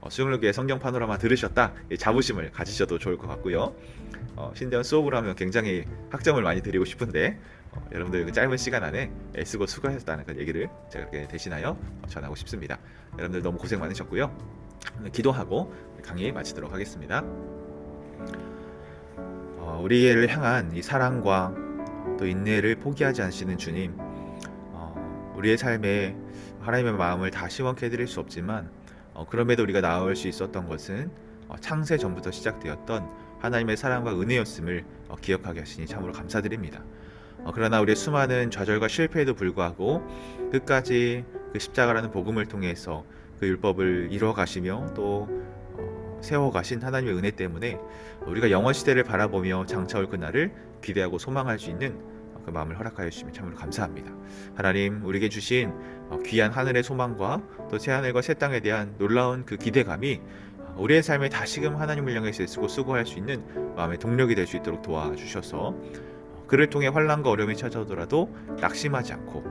수영록의 성경 파노라마 들으셨다 자부심을 가지셔도 좋을 것 같고요. 신대원 수업을 하면 굉장히 학점을 많이 드리고 싶은데 여러분들 그 짧은 시간 안에 애쓰고 수고하셨다는 그 얘기를 제가 이렇게 대신하여 전하고 싶습니다. 여러분들 너무 고생 많으셨고요. 오늘 기도하고 강의 마치도록 하겠습니다. 우리를 향한 이 사랑과 또 인내를 포기하지 않으시는 주님, 우리의 삶에 하나님의 마음을 다 시원케 해드릴 수 없지만 그럼에도 우리가 나아올 수 있었던 것은 창세 전부터 시작되었던 하나님의 사랑과 은혜였음을 기억하게 하시니 참으로 감사드립니다. 그러나 우리의 수많은 좌절과 실패에도 불구하고 끝까지 그 십자가라는 복음을 통해서 그 율법을 이루어 가시며 또 세워가신 하나님의 은혜 때문에 우리가 영원 시대를 바라보며 장차 올 그날을 기대하고 소망할 수 있는 그 마음을 허락하여 주시면 참으로 감사합니다. 하나님, 우리에게 주신 귀한 하늘의 소망과 또 새하늘과 새 땅에 대한 놀라운 그 기대감이 우리의 삶에 다시금 하나님을 향해서 애쓰고 수고할 수 있는 마음의 동력이 될 수 있도록 도와주셔서 그를 통해 환난과 어려움이 찾아오더라도 낙심하지 않고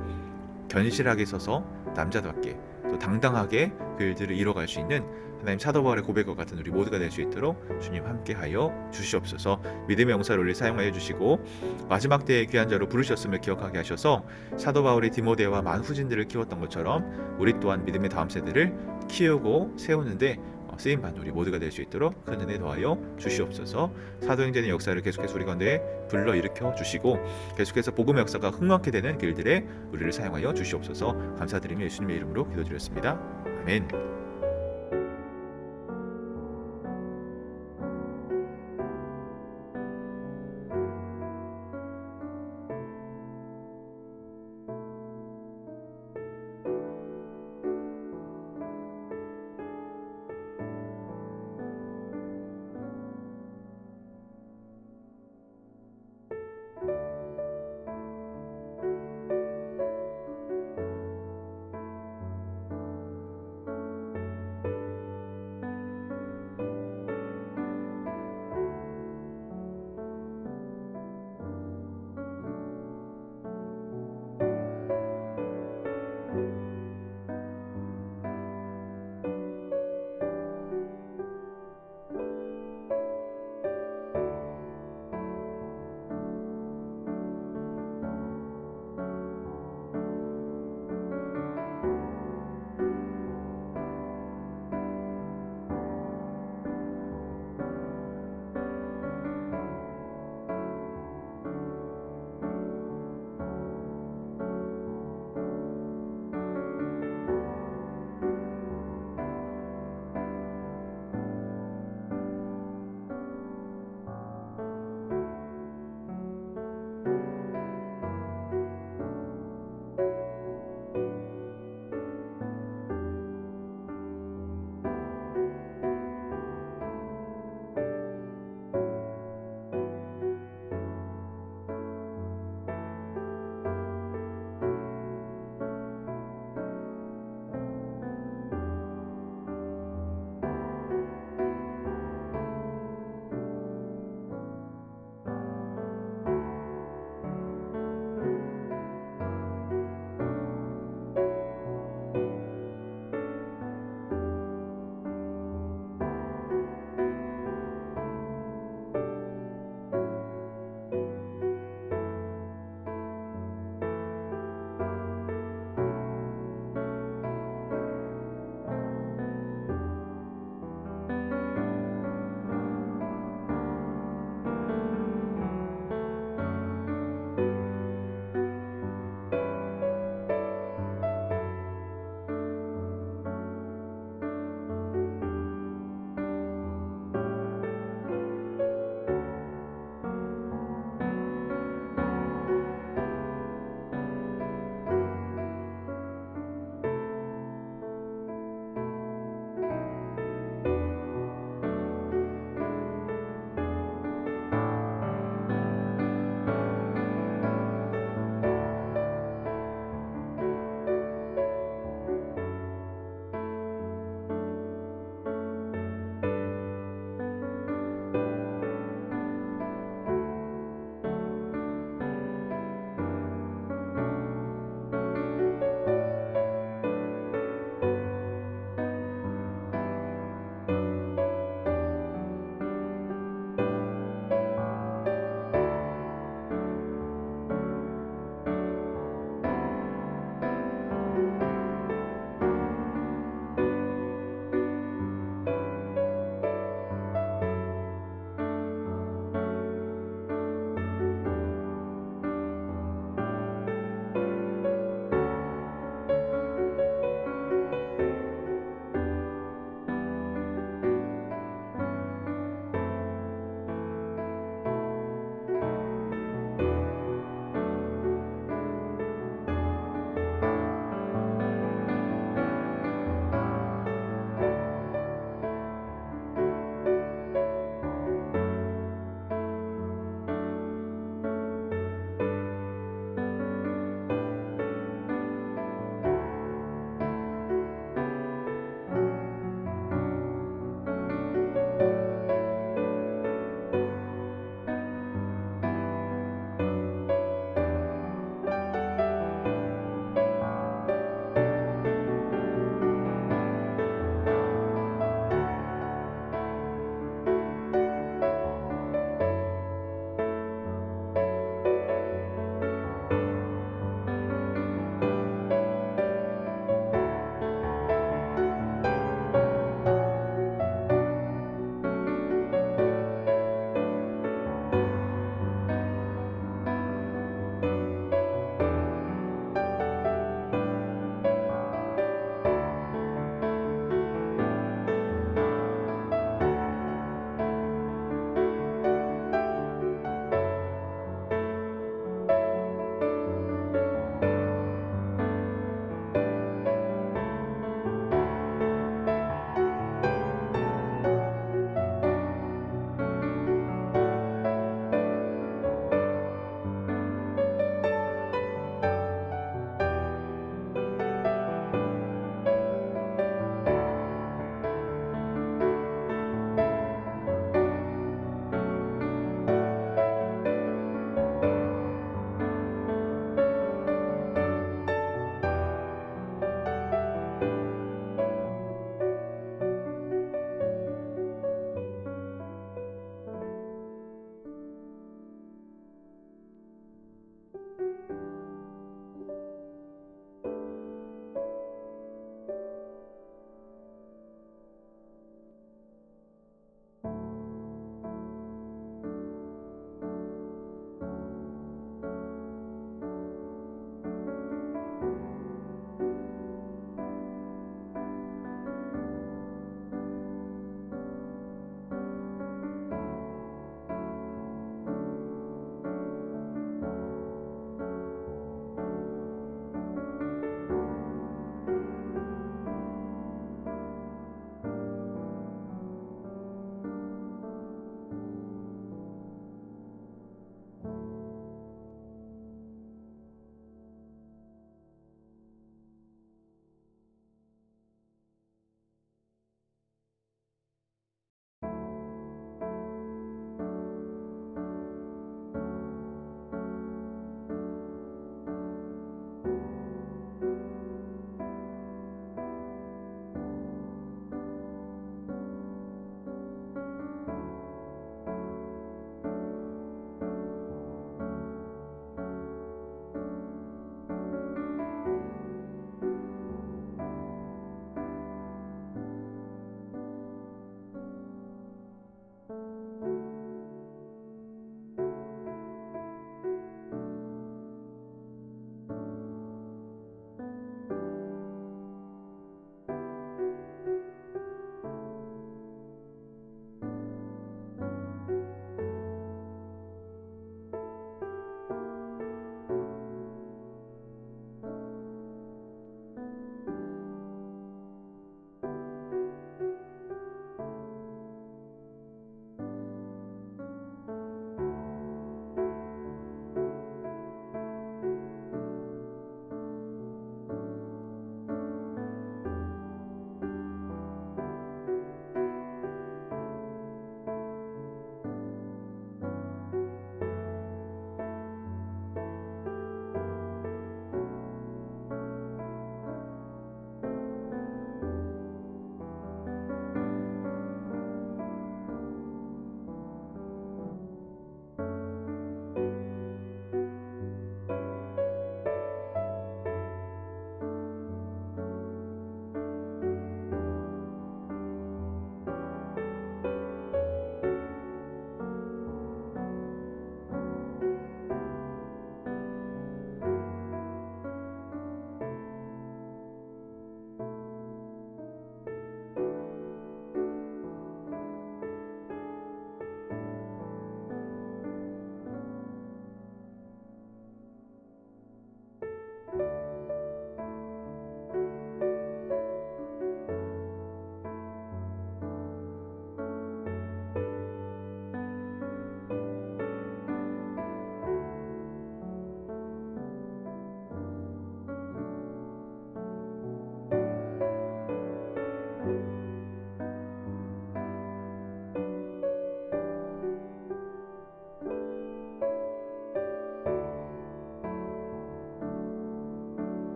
견실하게 서서 남자답게 또 당당하게 그 일들을 이뤄갈 수 있는 하나님 사도 바울의 고백과 같은 우리 모두가 될 수 있도록 주님 함께하여 주시옵소서. 믿음의 용사를 우리 사용하여 주시고 마지막 때에 귀한 자로 부르셨음을 기억하게 하셔서 사도 바울이 디모데와 많은 후진들을 키웠던 것처럼 우리 또한 믿음의 다음 세대를 키우고 세우는데 쓰임받는 우리 모두가 될 수 있도록 큰 은혜 더하여 주시옵소서. 사도행전의 역사를 계속해서 우리 가운데 불러일으켜 주시고 계속해서 복음의 역사가 흥왕케 되는 길들에 우리를 사용하여 주시옵소서. 감사드리며 예수님의 이름으로 기도드렸습니다. 아멘.